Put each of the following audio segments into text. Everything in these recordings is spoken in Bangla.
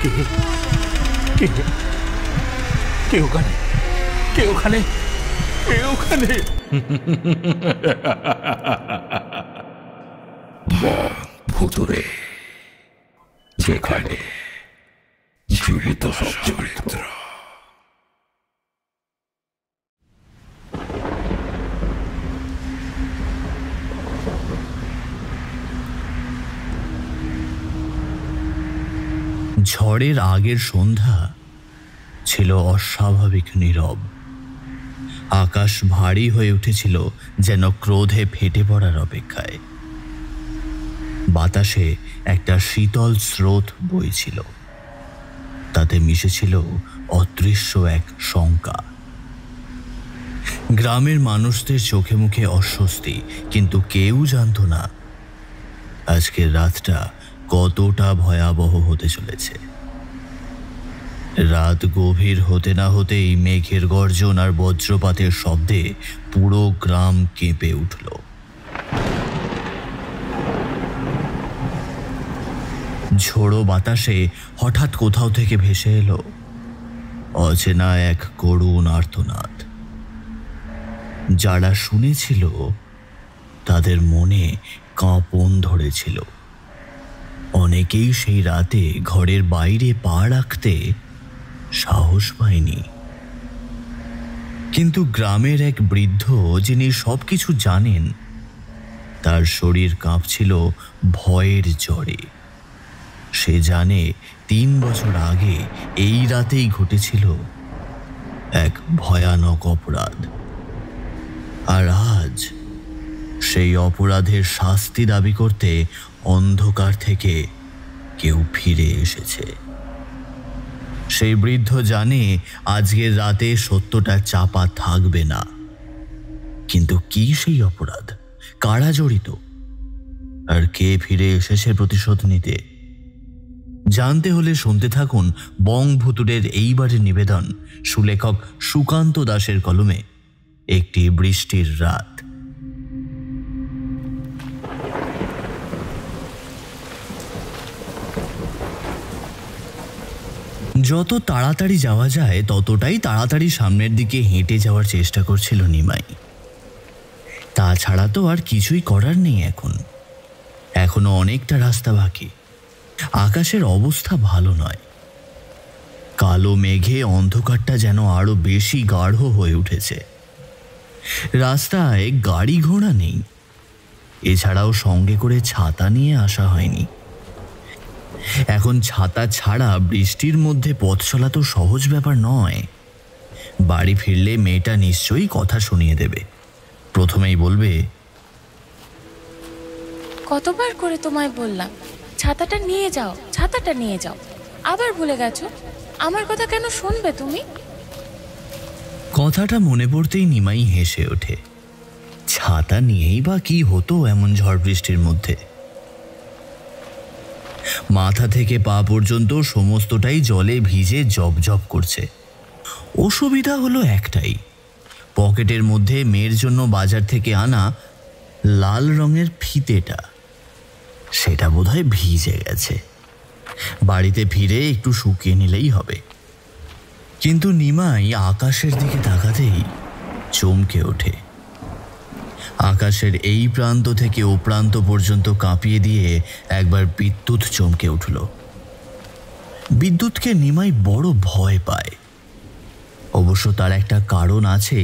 কে ওখানে? কে ওখানে? কে ওখানে? ভুতুরে, যেখানে জীবিত সব চরিত্র। ঝড়ের আগের সন্ধ্যা ছিল অস্বাভাবিক নীরব। আকাশ ভারী হয়ে উঠেছিল, যেন ক্রোধে ফেটে পড়ার অপেক্ষায়। বাতাসে একটা শীতল স্রোত বইছিল, তাতে মিশেছিল অদৃশ্য এক শঙ্কা। গ্রামের মানুষদের চোখে মুখে অস্বস্তি, কিন্তু কেউ জানত না আজকের রাতটা কতটা ভয়াবহ হতে চলেছে। রাত গভীর হতে না হতেই মেঘের গর্জন আর বজ্রপাতের শব্দে পুরো গ্রাম কেঁপে উঠল। ঝোড়ো বাতাসে হঠাৎ কোথাও থেকে ভেসে এলো অচেনা এক করুণ আর্তনাদ। যারা শুনেছিল তাদের মনে কাঁপন ধরেছিল। অনেকেই সেই রাতে ঘরের বাইরে পা রাখতে সাহস পায়নি। কিন্তু গ্রামের এক বৃদ্ধ, যিনি সবকিছু জানেন, তার শরীর কাঁপছিল ভয়ের জ্বরে। সে জানে 3 বছর আগে এই রাতেই ঘটেছিল এক ভয়ানক অপরাধ, আর আজ সেই অপরাধের শাস্তি দাবি করতে অন্ধকার থেকে কেউ ফিরে এসেছে। সেই বৃদ্ধ জানে আজকের রাতে সত্যটা চাপা থাকবে না। কিন্তু কি সেই অপরাধ, কারা জড়িত, আর কে ফিরে এসেছে প্রতিশোধ নিতে? জানতে হলে শুনতে থাকুন বং ভুতুড়ের এইবারের নিবেদন, সুলেখক সুকান্ত দাসের কলমে একটি বৃষ্টির রাত। যত তাড়াতাড়ি যাওয়া যায় ততটাই তাড়াতাড়ি সামনের দিকে হেঁটে যাওয়ার চেষ্টা করছিল নিমাই। তাছাড়া তো আর কিছুই করার নেই। এখনো অনেকটা রাস্তা বাকি। আকাশের অবস্থা ভালো নয়। কালো মেঘে অন্ধকারটা যেন আরো বেশি গাঢ় হয়ে উঠেছে। রাস্তায় গাড়ি ঘোড়া নেই, এছাড়াও সঙ্গে করে ছাতা নিয়ে আসা হয়নি। এখন ছাতা ছাড়া বৃষ্টির মধ্যে পথ চলা তো সহজ ব্যাপার নয়। বাড়ি ফিরলে মেয়েটা নিশ্চয়ই কথা শুনিয়ে দেবে। প্রথমেই বলবে, কতবার করে তোমায় বললাম ছাতাটা নিয়ে যাও, ছাতাটা নিয়ে যাও, আবার ভুলে গেছো। আমার কথা কেন শুনবে তুমি? কথাটা মনে পড়তেই নিমাই হেসে ওঠে। ছাতা নিয়েই বা কি হতো এমন ঝড় বৃষ্টির মধ্যে? মাথা থেকে পা পর্যন্ত সমস্তটাই জলে ভিজে জবজব করছে। অসুবিধা হলো একটাই, পকেটের মধ্যে মেয়ের জন্য বাজার থেকে আনা লাল রঙের ফিতেটা, সেটা বোধহয় ভিজে গেছে। বাড়িতে ফিরে একটু শুকিয়ে নিলেই হবে। কিন্তু নিমাই আকাশের দিকে তাকাতেই চমকে ওঠে। আকাশের এই প্রান্ত থেকে ও প্রান্ত পর্যন্ত কাঁপিয়ে দিয়ে একবার বিদ্যুৎ চমকে উঠল। বিদ্যুৎকে নিমাই বড় ভয় পায়। অবশ্য তার একটা কারণ আছে,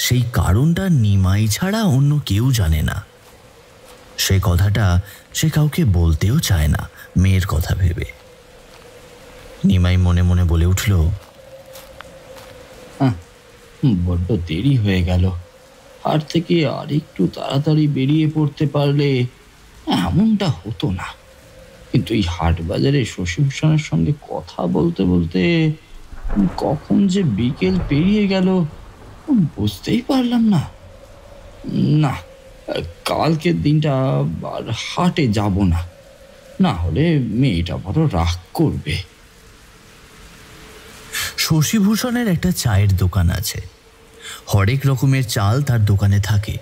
সেই কারণটা নিমাই ছাড়া অন্য কেউ জানে না। সে কথাটা সে কাউকে বলতেও চায় না, মেয়ের কথা ভেবে। নিমাই মনে মনে বলে উঠল, বড্ড দেরি হয়ে গেল। হাট থেকে আর একটু তাড়াতাড়ি বেরিয়ে পড়তে পারলে এমনটা হতো না। কিন্তু এই হাট বাজারে শশীভূষণের সঙ্গে কথা বলতে বলতে কখন যে বিকেল পেরিয়ে গেল বুঝতেই পারলাম না। না, কালকের দিনটা আর হাটে যাব না, না হলে মেয়েটা বড় রাগ করবে। শশীভূষণের একটা চায়ের দোকান আছে। হরেক রকমের চাল তার দোকানে থাকে।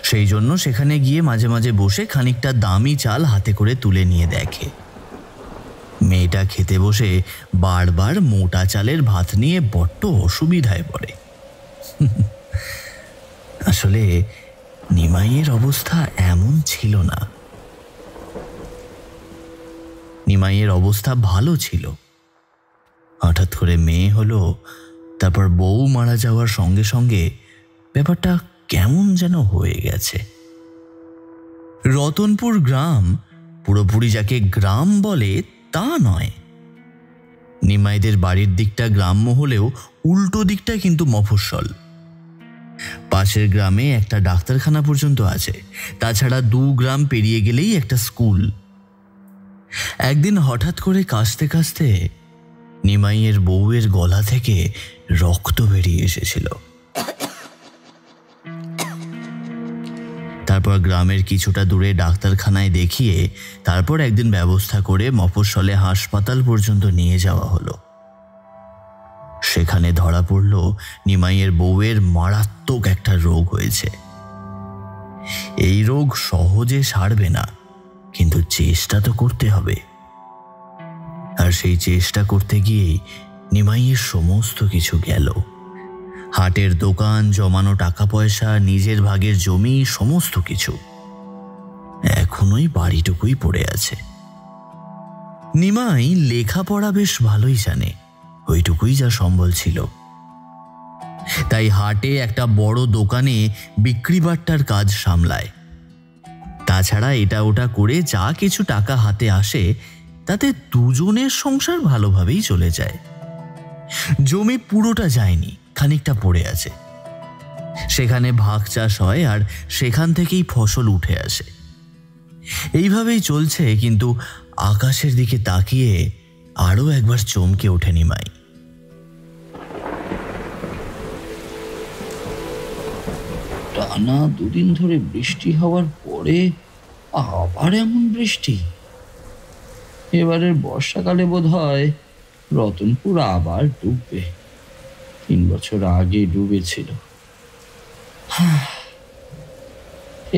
সেই জন্য সেখানে গিয়ে মাঝে মাঝে বসে খানিকটা দামি চাল হাতে করে তুলে নিয়ে দেখে। মেয়েটা খেতে বসে বারবার মোটা চালের ভাত নিয়ে বড্ড অসুবিধায় পড়ে। আসলে নিমাইয়ের অবস্থা এমন ছিল না। নিমাইয়ের অবস্থা ভালো ছিল। হঠাৎ করে মেয়ে হলো, তারপর বউ মারা যাওয়ার সঙ্গে সঙ্গে ব্যাপারটা কেমন যেন হয়ে গেছে। রতনপুর গ্রাম পুরোপুরি যাকে গ্রাম বলে তা নয়। নিমাইদের বাড়ির দিকটা গ্রাম্য হলেও উল্টো দিকটা কিন্তু মফস্বল। পাশের গ্রামে একটা ডাক্তারখানা পর্যন্ত আছে, তাছাড়া 2 গ্রাম পেরিয়ে গেলেই একটা স্কুল। একদিন হঠাৎ করে কাশতে কাশতে নিমাইয়ের বউয়ের গলা থেকে রক্ত বেরিয়ে এসেছিল। তারপর গ্রামের কিছুটা দূরে ডাক্তারখানায় দেখিয়ে তারপর একদিন ব্যবস্থা করে মফস্বলে হাসপাতাল পর্যন্ত নিয়ে যাওয়া হলো। সেখানে ধরা পড়ল নিমাইয়ের বউয়ের মারাত্মক একটা রোগ হয়েছে। এই রোগ সহজে সারবে না, কিন্তু চেষ্টা তো করতে হবে। আর সেই চেষ্টা করতে গিয়েই নিমাইয়ের সমস্ত কিছু গেল। হাটের দোকান, জমানো টাকা পয়সা, নিজের ভাগের জমি, সমস্ত কিছু এখনোই বাড়িটুকুই পড়ে আছে। নিমাই লেখাপড়া বেশ ভালোই জানে, ওইটুকুই যা সম্বল ছিল। তাই হাটে একটা বড় দোকানে বিক্রি বাট্টার কাজ সামলায়। তাছাড়া এটা ওটা করে যা কিছু টাকা হাতে আসে তাতে দুজনের সংসার ভালোভাবেই চলে যায়। জমি পুরোটা যায়নি, খানিকটা পড়ে আছে। সেখানে ভাগ চাষ হয় আর সেখান থেকেই ফসল উঠে আসে। এইভাবেই চলছে, কিন্তু আকাশের দিকে তাকিয়ে আরো একবার চমকে ওঠে নিমাই। টানা 2 দিন ধরে বৃষ্টি হওয়ার পরে আবার এমন বৃষ্টি। এবারের বর্ষাকালে বোধ হয় রতনপুর আবার ডুববে। 3 বছর আগে ডুবেছিল।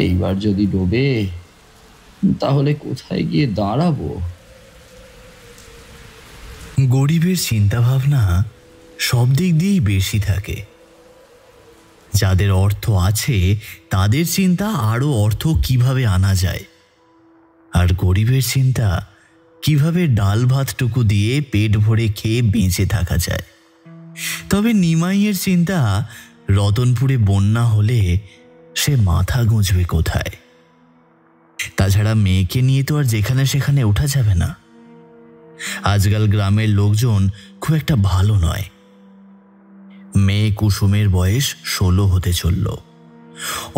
এইবার যদি ডোবে তাহলে কোথায় গিয়ে দাঁড়াবো? গরিবের চিন্তা ভাবনা সব দিক দিয়েই বেশি থাকে। যাদের অর্থ আছে তাদের চিন্তা আরো অর্থ কিভাবে আনা যায়, আর গরিবের চিন্তা কিভাবে ডাল ভাতটুকু দিয়ে পেট ভরে খেয়ে বেঁচে থাকা যায়। তবে নিমাইয়ের চিন্তা রতনপুরে বন্যা হলে সে মাথা গুঁজবে কোথায়। তাছাড়া মেয়েকে নিয়ে তো আর যেখানে সেখানে ওঠা যাবে না। আজকাল গ্রামের লোকজন খুব একটা ভালো নয়। মেয়ে কুসুমের বয়স 16 হতে চলল।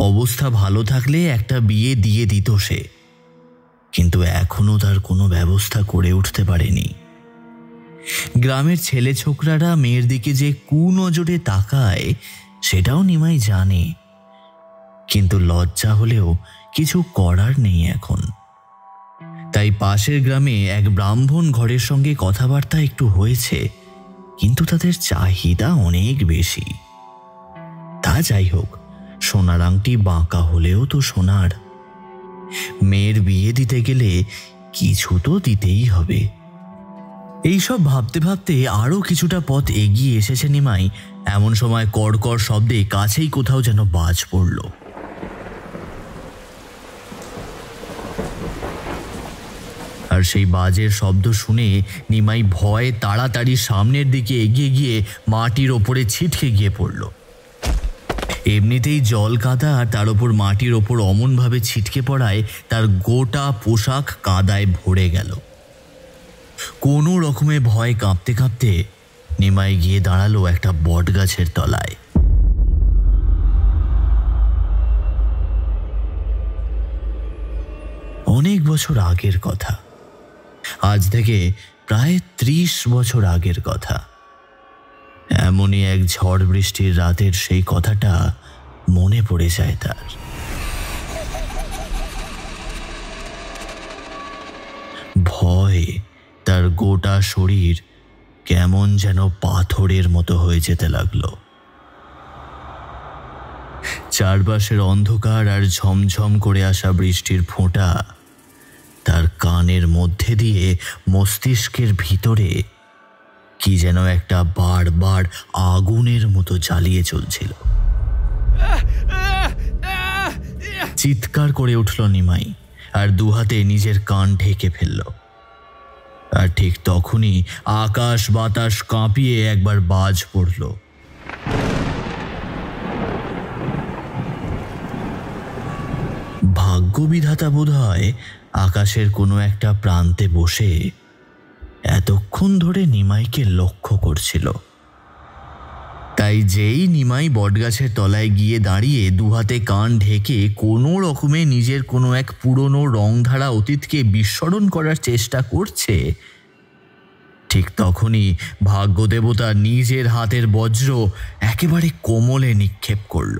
অবস্থা ভালো থাকলে একটা বিয়ে দিয়ে দিত সে, কিন্তু এখনো তার কোনো ব্যবস্থা করে উঠতে পারেনি। গ্রামের ছেলে ছোকরারা মেয়ের দিকে যে কুনজরে তাকায় সেটাও নিমাই জানে, কিন্তু লজ্জা হলেও কিছু করার নেই এখন। তাই পাশের গ্রামে এক ব্রাহ্মণ ঘরের সঙ্গে কথাবার্তা একটু হয়েছে, কিন্তু তাদের চাহিদা অনেক বেশি। তা যাই হোক, সোনার আংটি বাঁকা হলেও তো সোনার। মেয়ের বিয়ে দিতে গেলে কিছু তো দিতেই হবে। এইসব ভাবতে ভাবতে আরো কিছুটা পথ এগিয়ে এসেছে নিমাই, এমন সময় কড়কড় শব্দে কাছেই কোথাও যেন বাজ পড়ল। আর সেই বাজের শব্দ শুনে নিমাই ভয়ে তাড়াতাড়ি সামনের দিকে এগিয়ে গিয়ে মাটির ওপরে ছিটকে গিয়ে পড়ল। এমনিতেই জল কাদা, আর তার ওপর মাটির ওপর অমনভাবে ছিটকে পড়ায় তার গোটা পোশাক কাদায় ভরে গেল। কোনো রকমে ভয় কাঁপতে কাঁপতে নিমাই গিয়ে দাঁড়ালো একটা বট গাছের তলায়। অনেক বছর আগের কথা, আজ থেকে প্রায় 30 বছর আগের কথা। এমনই এক ঝড় বৃষ্টির রাতের সেই কথাটা মনে পড়ে যায় তার। ভয় তার গোটা শরীর কেমন যেন পাথরের মতো হয়ে যেতে লাগলো। চারপাশের অন্ধকার আর ঝমঝম করে আসা বৃষ্টির ফোঁটা তার কানের মধ্যে দিয়ে মস্তিষ্কের ভিতরে কি যেন একটা বারবার আগুনের মতো জ্বালিয়ে চলছিল। চিৎকার করে উঠল নিমাই আর দুহাতে নিজের কান ঢেকে ফেলল। আর ঠিক তখনই আকাশ বাতাস কাঁপিয়ে একবার বাজ পড়ল। ভাগ্যবিধাতা বোধ হয় আকাশের কোনো একটা প্রান্তে বসে এতক্ষণ ধরে নিমাইকে লক্ষ্য করছিল। তাই যেই নিমাই বটগাছের তলায় গিয়ে দাঁড়িয়ে দুহাতে কান ঢেকে কোনো রকমে নিজের কোনো এক পুরনো রংধারা অতীতকে বিস্মরণ করার চেষ্টা করছে, ঠিক তখনই ভাগ্যদেবতা নিজের হাতের বজ্র একেবারে কোমলে নিক্ষেপ করল।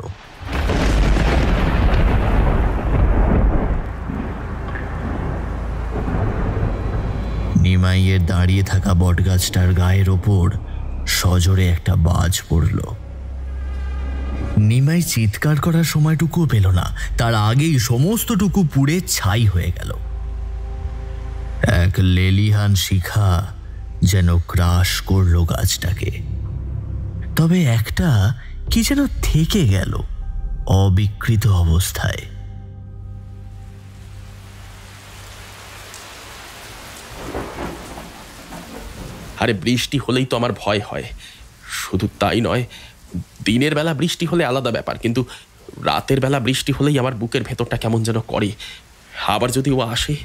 নিমাইয়ের দাঁড়িয়ে থাকা বটগাছটার গায়ের ওপর সজোরে একটা বাজ পড়ল। নিমাই চিৎকার করার সময়টুকুও পেল না, তার আগেই সমস্তটুকু পুড়ে ছাই হয়ে গেল। এক লেলিহান শিখা যেন গ্রাস করল গাছটাকে, তবে একটা কি যেন থেকে গেল অবিকৃত অবস্থায়। আরে বৃষ্টি হলেই তো আমার ভয় হয়। শুধু তাই নয়, দিনের বেলা বৃষ্টি হলে আলাদা ব্যাপার, কিন্তু রাতের বেলা বৃষ্টি হলেই আমার বুকের ভেতরটা কেমন যেন করে। আবার যদি ও আসে।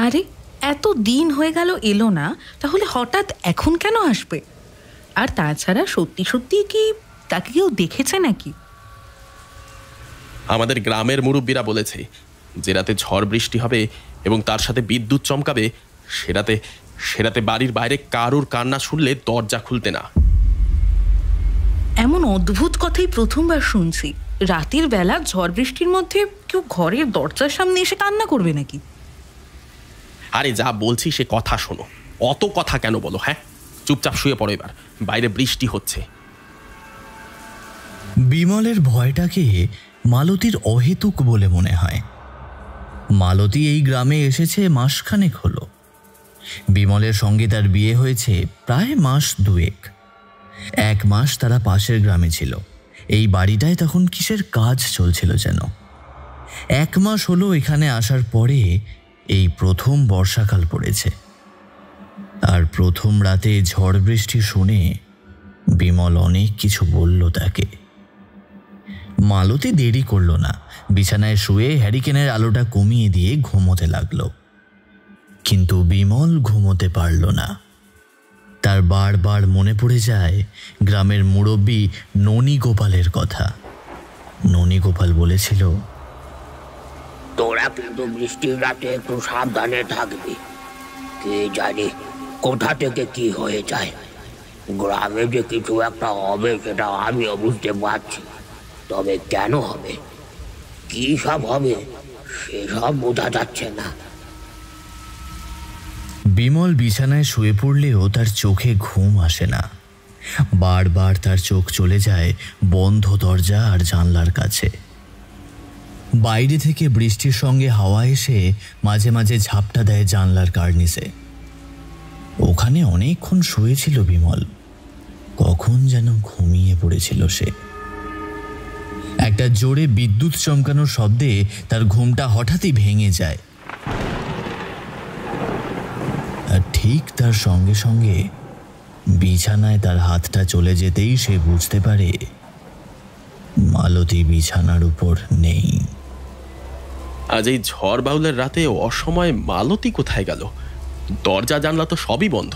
আরে এত দিন হয়ে গেল এলো না, তাহলে হঠাৎ এখন কেন আসবে? আর তাছাড়া সত্যি সত্যি কি তাকে কেউ দেখেছে নাকি? আমাদের গ্রামের মুরব্বীরা বলেছে যে রাতে ঝড় বৃষ্টি হবে এবং তার সাথে বিদ্যুৎ চমকাবে, সেরাতে বাড়ির বাইরে কারুর কান্না শুনলে দরজা খুলতে না। এমন অদ্ভুত কথাই প্রথমবার শুনছি। রাতের বেলা ঝড় বৃষ্টির মধ্যে কেউ ঘরের দরজার সামনে এসে কান্না করবে নাকি? আরে যা বলছি সে কথা শোনো, অত কথা কেন বলো? হ্যাঁ, চুপচাপ শুয়ে পড়ো, এবার বাইরে বৃষ্টি হচ্ছে। বিমলের ভয়টাকে মালতীর অহেতুক বলে মনে হয়। মালতী এই গ্রামে এসেছে মাসখানেক হলো। বিমলের সঙ্গে তার বিয়ে হয়েছে প্রায় মাস দুয়েক। 1 মাস তারা পাশের গ্রামে ছিল। এই বাড়িটায় তখন কিসের কাজ চলছিল যেন। 1 মাস হলো এখানে আসার পরে এই প্রথম বর্ষাকাল পড়েছে। আর প্রথম রাতে ঝড় বৃষ্টি শুনে বিমল অনেক কিছু বলল তাকে। মালতী দেরি করল না, বিছানায় শুয়ে হ্যারিকেনের আলোটা কমিয়ে দিয়ে ঘুমোতে লাগলো। কিন্তু বিমল ঘুমোতে পারল না। তার বারবার মনে পড়ে যায় গ্রামের মুরব্বী ননী গোপালের কথা। ননী গোপাল বলেছিল, তোরা কিন্তু বৃষ্টির রাতে একটু সাবধানে থাকবি। কে জানে কোথা থেকে কি হয়ে যায়। গ্রামে যে কিছু একটা হবে সেটা আমিও বুঝতে পারছি, তবে কেন হবে, কি সব হবে সেসব বোঝা যাচ্ছে না। বিমল বিছানায় শুয়ে পড়লেও তার চোখে ঘুম আসে না। বারবার তার চোখ চলে যায় বন্ধ দরজা আর জানলার কাছে। বাইরে থেকে বৃষ্টির সঙ্গে হাওয়া এসে মাঝে মাঝে ঝাপটা দেয় জানলার কার্নিসে। ওখানে অনেকক্ষণ শুয়েছিল বিমল, কখন যেন ঘুমিয়ে পড়েছিল সে। একটা জোরে বিদ্যুৎ চমকানোর শব্দে তার ঘুমটা হঠাৎই ভেঙে যায়। আর ঠিক তার সঙ্গে সঙ্গে বিছানায় তার হাতটা চলে যেতেই সে বুঝতে পারে মালতী বিছানার উপর নেই। আজ এই ঝড় বাউলের রাতে অসময়ে মালতী কোথায় গেল? দরজা জানলা তো সবই বন্ধ,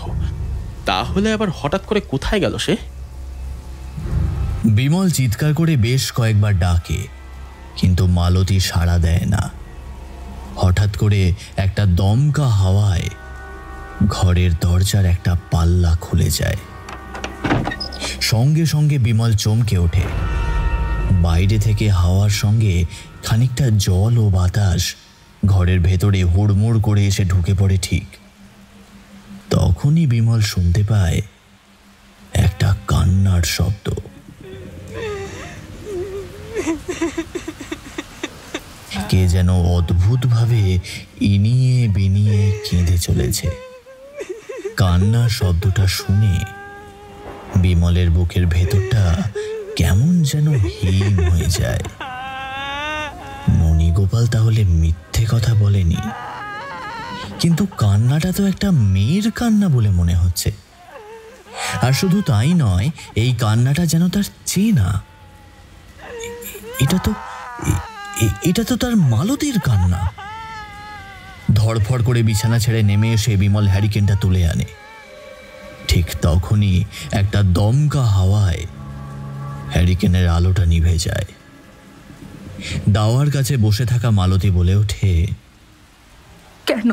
তাহলে আবার হঠাৎ করে কোথায় গেল সে? বিমল চিৎকার করে বেশ কয়েকবার ডাকে, কিন্তু মালতী সাড়া দেয় না। হঠাৎ করে একটা দমকা হাওয়ায় ঘরের দরজার একটা পাল্লা খুলে যায়। সঙ্গে সঙ্গে বিমল চমকে ওঠে। বাইরে থেকে হাওয়ার সঙ্গে খানিকটা জল ও বাতাস ঘরের ভেতরে হুড়মুড় করে এসে ঢুকে পড়ে। ঠিক তখনই বিমল শুনতে পায় একটা কান্নার শব্দ। কে যেন অদ্ভুতভাবে ইনিয়ে বিনিয়ে কেঁদে চলেছে। কান্নার শব্দটা শুনে বিমলের বুকের ভেতরটা কেমন যেন হীন হয়ে যায়। ননীগোপাল তাহলে মিথ্যে কথা বলেনি, কিন্তু কান্নাটা তো একটা মেয়ের কান্না বলে মনে হচ্ছে। আর শুধু তাই নয়, এই কান্নাটা যেন তার চেনা। এটা তো তার মালতীর কান্না। ধড়ফড় করে বিছানা ছেড়ে নেমে এসে বিমল হ্যারিকেনটা তুলে আনে। ঠিক তখনই একটা দমকা হাওয়ায় হ্যারিকেনের আলোটা নিভে যায়। দাওয়ার কাছে বসে থাকা মালতী বলে ওঠে, কেন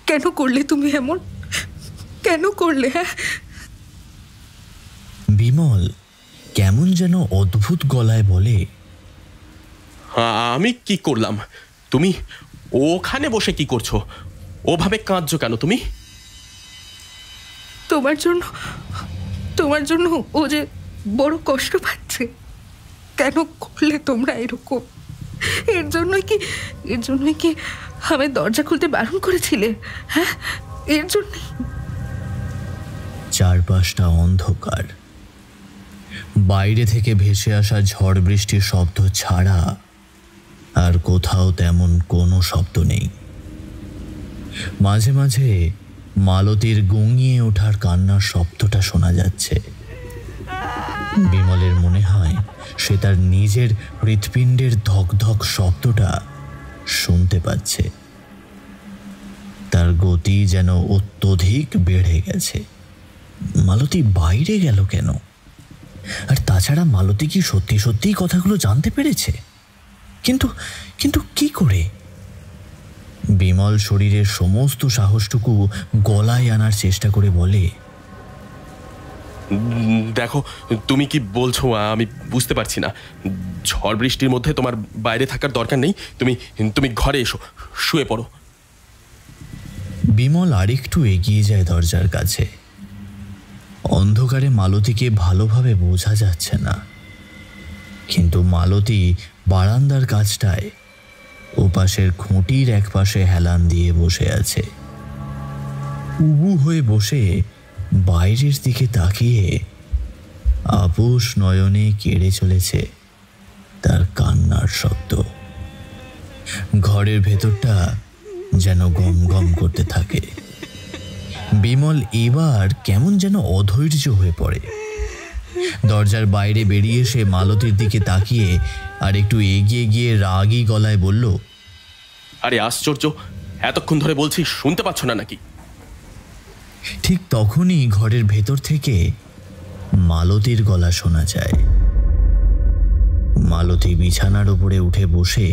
কেন করলে তুমি এমন? কেন করলে? হ্যাঁ, বিমল কেমন যেন অদ্ভুত গলায় বলে, আমি কি করলাম? তুমি ওখানে বসে কি করছো? ওভাবে কাঁদছো কেন তুমি? তোমার জন্য ও যে বড় কষ্ট পাচ্ছে। কেন করলে তোমরা এরকম? এর জন্যই কি আমি দরজা খুলতে বারণ করেছিলে? হ্যাঁ, এর জন্যই। চারপাশটা অন্ধকার। বাইরে থেকে ভেসে আসা ঝড় বৃষ্টির শব্দ ছাড়া আর কোথাও তেমন কোনো শব্দ নেই। মাঝে মাঝে মালতীর গুঙিয়ে ওঠার কান্নার শব্দটা শোনা যাচ্ছে। বিমলের মনে হয় সে তার নিজের হৃৎপিণ্ডের ধকধক শব্দটা শুনতে পাচ্ছে। তার গতি যেন অত্যধিক বেড়ে গেছে। মালতী বাইরে গেল কেন? আর তাছাড়া মালতী কি সত্যি সত্যিই কথাগুলো জানতে পেরেছে? কিন্তু কি করে? বিমল শরীরের সমস্ত সাহসটুকু গলায় আনার চেষ্টা করে বলে, দেখো, তুমি কি বলছো আমি বুঝতে পারছি না। ঝড় বৃষ্টির মধ্যে তোমার বাইরে থাকার দরকার নেই। তুমি ঘরে এসো, শুয়ে পড়ো। বিমল আরেকটু এগিয়ে যায় দরজার কাছে। অন্ধকারে মালতীকে ভালোভাবে বোঝা যাচ্ছে না, কিন্তু মালতী বারান্দার কাছটায় ওপাশের খুঁটির একপাশে হেলান দিয়ে বসে আছে। উবু হয়ে বসে বাইরের দিকে তাকিয়ে আপোষ নয়নে কেড়ে চলেছে তার কান্নার শব্দ। ঘরের ভেতরটা যেন গম গম করতে থাকে। বিমল এবার কেমন যেন অধৈর্য হয়ে পড়ে। দরজার বাইরে বেরিয়ে এসে মালতীর দিকে তাকিয়ে আর একটু এগিয়ে গিয়ে রাগী গলায় বলল, আরে আশ্চর্য, এতক্ষণ ধরে বলছি, শুনতে পাচ্ছ না নাকি? ঠিক তখনই ঘরের ভেতর থেকে মালতীর গলা শোনা যায়। মালতী বিছানার উপরে উঠে বসে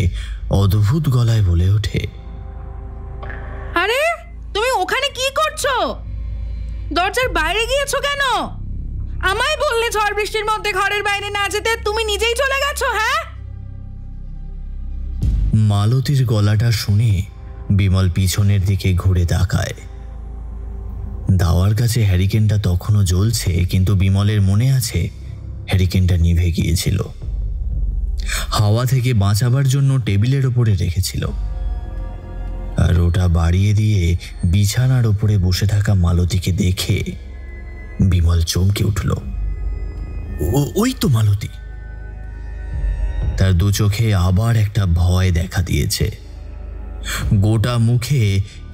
অদ্ভুত গলায় বলে ওঠে, আরে তুমি ওখানে কি করছো? দরজার বাইরে গিয়েছো কেন? আমায় বললে ঝড় বৃষ্টির মধ্যে ঘরের বাইরে না যেতে, তুমি নিজেই চলে গেছো। হ্যাঁ, মালতীর গলাটা শুনে বিমল পিছনের দিকে ঘুরে তাকায়। দাওয়ার কাছে হ্যারিকেনটা তখনও জ্বলছে, কিন্তু বিমলের মনে আছে হ্যারিকেনটা নিভে গিয়েছিল। হাওয়া থেকে বাঁচাবার জন্য টেবিলের ওপরে রেখেছিল। আর ওটা বাড়িয়ে দিয়ে বিছানার ওপরে বসে থাকা মালতীকে দেখে বিমল চমকে উঠল। ওই তো মালতী। তার দু চোখে আবার একটা ভয় দেখা দিয়েছে। গোটা মুখে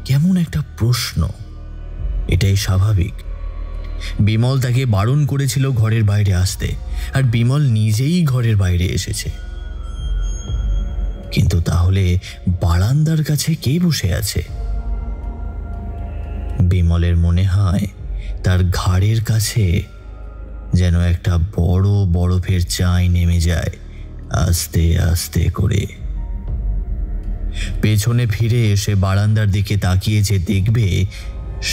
কেমন একটা প্রশ্ন। এটাই স্বাভাবিক। বিমল তাকে বারণ করেছিল ঘরের বাইরে আসতে, আর বিমল নিজেই ঘরের বাইরে এসেছে। কিন্তু তাহলে বারান্দার কাছে কে বসে আছে? বিমলের মনে হয় তার ঘাড়ের কাছে যেন একটা বড় বরফের চাই নেমে যায় আস্তে আস্তে করে। পেছনে ফিরে এসে বারান্দার দিকে তাকিয়ে যে দেখবে,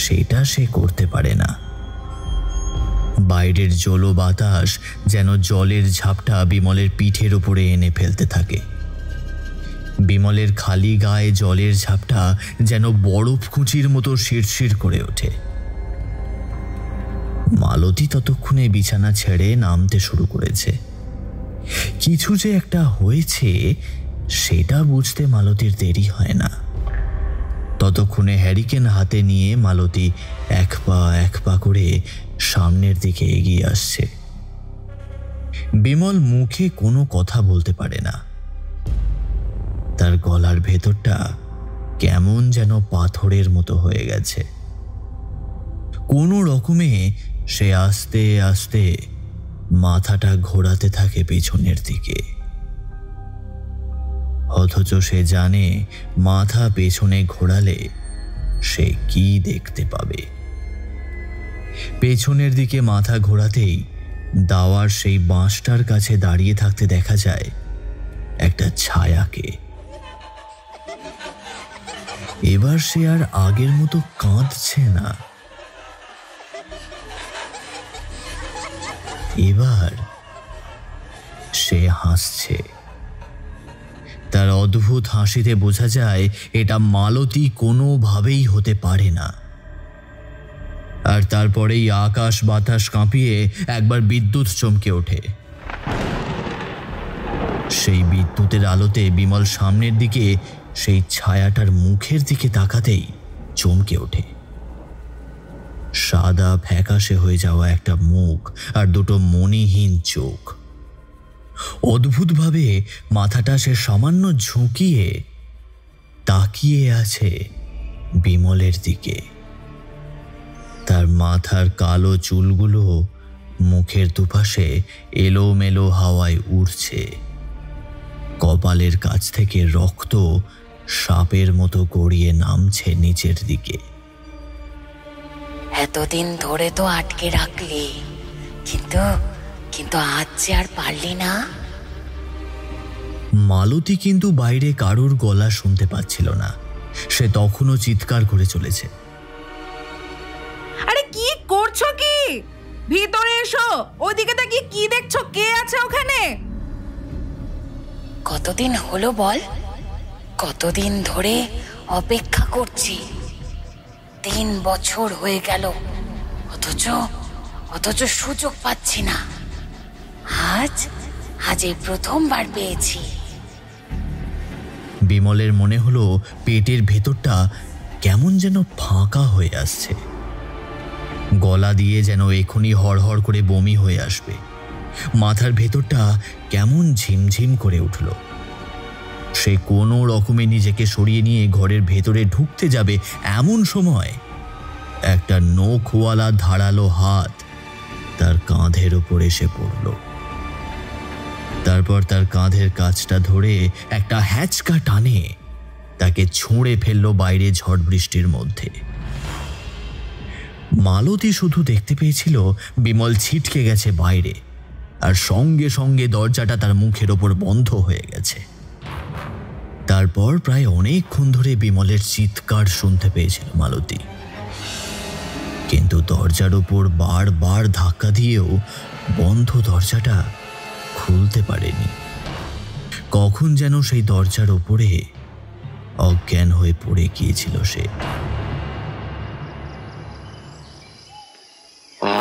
সেটা সে করতে পারে না। বাইরের জলো বাতাস যেন জলের ঝাপটা বিমলের পিঠের উপরে এনে ফেলতে থাকে। বিমলের খালি গায়ে জলের ঝাপটা যেন বরফ কুচির মতো শিরশির করে ওঠে। মালতী ততক্ষণে বিছানা ছেড়ে নামতে শুরু করেছে। কিছু যে একটা হয়েছে সেটা বুঝতে মালতীর দেরি হয় না। ততক্ষণে হ্যারিকেন হাতে নিয়ে মালতী এক পা করে সামনের দিকে এগিয়ে আসছে। বিমল মুখে কোনো কথা বলতে পারে না। তার গলার ভেতরটা কেমন যেন পাথরের মতো হয়ে গেছে। কোনো রকমে সে আস্তে আস্তে মাথাটা ঘোরাতে থাকে পেছনের দিকে, অথচ সে জানে মাথা পেছনে ঘোরালে সে কি দেখতে পাবে। পেছনের দিকে মাথা ঘোরাতেই দাওয়ার সেই বাঁশটার কাছে দাঁড়িয়ে থাকতে দেখা যায় একটা ছায়াকে। এবার সে আর আগের মতো কাঁদছে না, এবার সে হাসছে। তার অদ্ভুত হাসিতে বোঝা যায় এটা মালতী কোনোভাবেই হতে পারে না। আর তারপরেই আকাশ বাতাস কাঁপিয়ে একবার বিদ্যুৎ চমকে ওঠে। সেই বিদ্যুতের আলোতে বিমল সামনের দিকে সেই ছায়াটার মুখের দিকে তাকাতেই চমকে ওঠে। সাদা ফ্যাকাশে হয়ে যাওয়া একটা মুখ আর দুটো মণিহীন চোখ। অদ্ভুতভাবে মাথাটা সে সামান্য ঝুঁকিয়ে তাকিয়ে আছে বিমলের দিকে। তার মাথার কালো চুলগুলো মুখের দুপাশে এলোমেলো হাওয়ায় উড়ছে। কপালের কাছ থেকে রক্ত সাপের মতো গড়িয়ে নামছে নিচের দিকে। এতদিন ধরে তো আটকে রাখলি, কিন্তু আজ যে আর পারলি না। মালতী কিন্তু বাইরে কারুর গলা শুনতে পাচ্ছিল না। সে তখনও চিৎকার করে চলেছে। আরে কি করছো কি? ভিতরে এসো। ওদিকে তাকিয়ে কি দেখছো? কে আছে ওখানে? কতদিন হলো বল? কতদিন ধরে অপেক্ষা করছি। 3 বছর হয়ে গেল, অথচ সুযোগ পাচ্ছি না। আজ এই প্রথমবার পেয়েছি। বিমলের মনে হলো পেটের ভেতরটা কেমন যেন ফাঁকা হয়ে আসছে। গলা দিয়ে যেন এখনই হড়হড় করে বমি হয়ে আসবে। মাথার ভেতরটা কেমন ঝিমঝিম করে উঠল। সে কোনো রকমে নিজেকে সরিয়ে নিয়ে ঘরের ভেতরে ঢুকতে যাবে, এমন সময় একটা নখওয়ালা ধারালো হাত তার কাঁধের ওপর এসে পড়ল। তারপর তার কাঁধের কাছটা ধরে একটা হ্যাচকা টানে তাকে ছুঁড়ে ফেলল বাইরে ঝড় বৃষ্টির মধ্যে। মালতী শুধু দেখতে পেয়েছিল বিমল ছিটকে গেছে বাইরে, আর সঙ্গে সঙ্গে দরজাটা তার মুখের ওপর বন্ধ হয়ে গেছে। তারপর প্রায় অনেকক্ষণ ধরে বিমলের চিৎকার শুনতে পেয়েছিল মালতী, কিন্তু দরজার ওপর বারবার ধাক্কা দিয়েও বন্ধ দরজাটা খুলতে পারেনি। কখন যেন সেই দরজার ওপরে অজ্ঞান হয়ে পড়ে গিয়েছিল সে।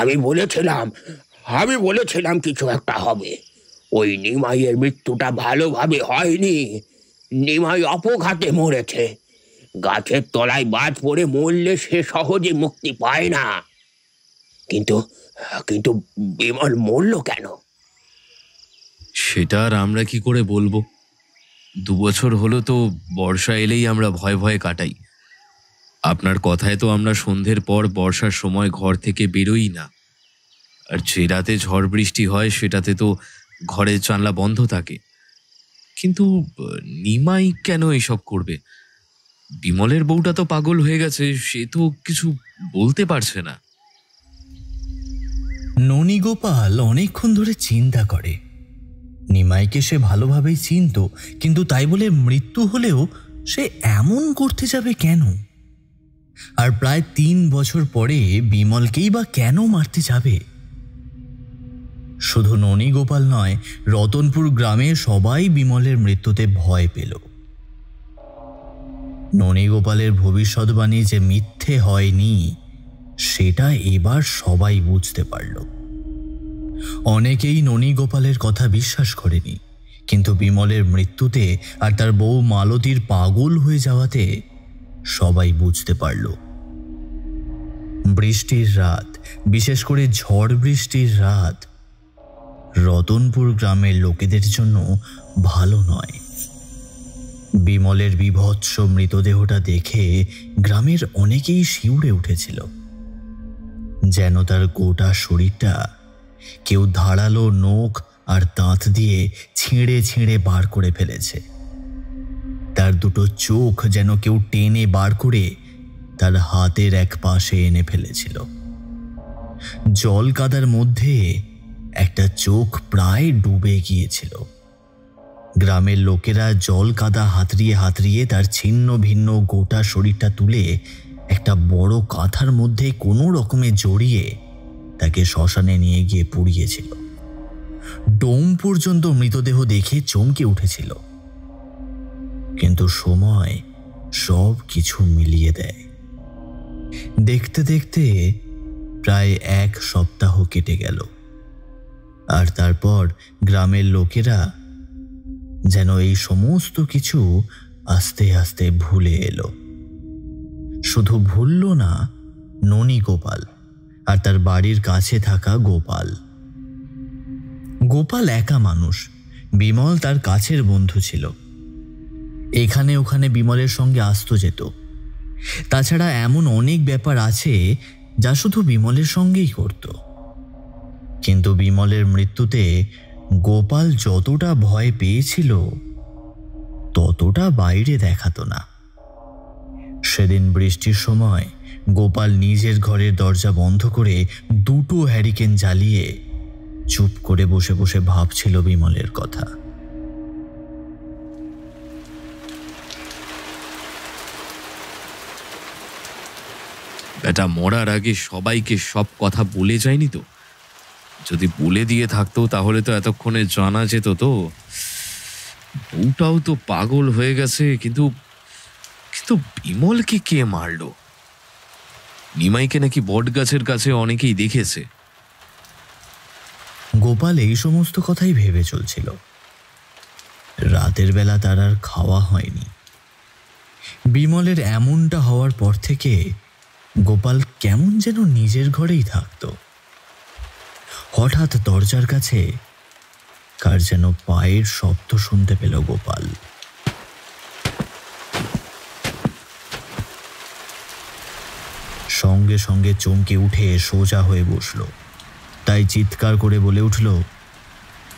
আমি বলেছিলাম কিছু একটা হবে। ওই নিমাইয়ের মৃত্যুটা ভালোভাবে হয়নি। নিমাই অপঘাতে মরেছে। গাছের তলায় বাজ পড়ে মরলে সে সহজে মুক্তি পায় না। কিন্তু বিমল মরল কেন? সেটা আর আমরা কি করে বলবো? 2 বছর হলো তো বর্ষা এলেই আমরা ভয়ে ভয়ে কাটাই। আপনার কথায় তো আমরা সন্ধ্যের পর বর্ষার সময় ঘর থেকে বেরোই না। আর যে রাতে ঝড় বৃষ্টি হয় সেটাতে তো ঘরের জানলা বন্ধ থাকে। কিন্তু নিমাই কেন এসব করবে? বিমলের বউটা তো পাগল হয়ে গেছে, সে তো কিছু বলতে পারছে না। ননীগোপাল অনেকক্ষণ ধরে চিন্তা করে। নিমাইকে সে ভালোভাবেই চিনত, কিন্তু তাই বলে মৃত্যু হলেও সে এমন করতে যাবে কেন? আর প্রায় 3 বছর পরে বিমলকেই বা কেন মারতে যাবে? শুধু ননীগোপাল নয়, রতনপুর গ্রামে সবাই বিমলের মৃত্যুতে ভয় পেল। ননীগোপালের ভবিষ্যৎবাণী যে মিথ্যে হয়নি সেটা এবার সবাই বুঝতে পারল। অনেকেই ননীগোপালের কথা বিশ্বাস করেনি, কিন্তু বিমলের মৃত্যুতে আর তার বউ মালতীর পাগল হয়ে যাওয়াতে সবাই বুঝতে পারল বৃষ্টির রাত, বিশেষ করে ঝড় বৃষ্টির রাত রতনপুর গ্রামের লোকেদের জন্য ভালো নয়। বিমলের বিভৎস মৃতদেহটা দেখে গ্রামের অনেকেই শিউরে উঠেছিল, যেন তার গোটা শরীরটা কেউ ধারালো নখ আর দাঁত দিয়ে ছিঁড়ে ছিঁড়ে বার করে ফেলেছে। তার দুটো চোখ যেন কেউ টেনে বার করে তার হাতের এক পাশে এনে ফেলেছিল। জল কাদার মধ্যে একটা চোখ প্রায় ডুবে গিয়েছিল। গ্রামের লোকেরা জল কাদা হাতড়িয়ে হাতড়িয়ে তার ছিন্ন ভিন্ন গোটা শরীরটা তুলে একটা বড় কাঁথার মধ্যে কোনো রকমে জড়িয়ে তাকে শ্মশানে নিয়ে গিয়ে পুড়িয়েছিল। ডোম পর্যন্ত মৃতদেহ দেখে চমকে উঠেছিল, কিন্তু সময় সব কিছু মিলিয়ে দেয়। দেখতে দেখতে প্রায় 1 সপ্তাহ কেটে গেল, আর তারপর গ্রামের লোকেরা যেন এই সমস্ত কিছু আস্তে আস্তে ভুলে এলো। শুধু ভুলল না ননী গোপাল আর তার বাড়ির কাছে থাকা গোপাল। গোপাল একা মানুষ, বিমল তার কাছের বন্ধু ছিল। এখানে ওখানে বিমলের সঙ্গে আসতো যেত। তাছাড়া এমন অনেক ব্যাপার আছে যা শুধু বিমলের সঙ্গেই করত। কিন্তু বিমলের মৃত্যুতে গোপাল যতটা ভয় পেয়েছিল ততটা বাইরে দেখাতো না। সেদিন বৃষ্টির সময় গোপাল নিজের ঘরের দরজা বন্ধ করে 2টো হ্যারিকেন জ্বালিয়ে চুপ করে বসে বসে ভাবছিল বিমলের কথা। বেটা মরার আগে সবাইকে সব কথা বলে যায়নি তো? যদি বলে দিয়ে থাকতো তাহলে তো এতক্ষণে জানা যেত। তো বউটাও তো পাগল হয়ে গেছে, কিন্তু কিন্তু বিমলকে কে মারলো? নিমাইকে নাকি বট গাছের কাছে অনেকেই দেখেছে। গোপাল এই সমস্ত কথাই ভেবে চলছিল। রাতের বেলা তার আর খাওয়া হয়নি। বিমলের এমনটা হওয়ার পর থেকে গোপাল কেমন যেন নিজের ঘরেই থাকত। হঠাৎ দরজার কাছে কার যেন পায়ের শব্দ শুনতে পেল গোপাল। সঙ্গে সঙ্গে চমকে উঠে সোজা হয়ে বসল। তাই চিৎকার করে বলে উঠল,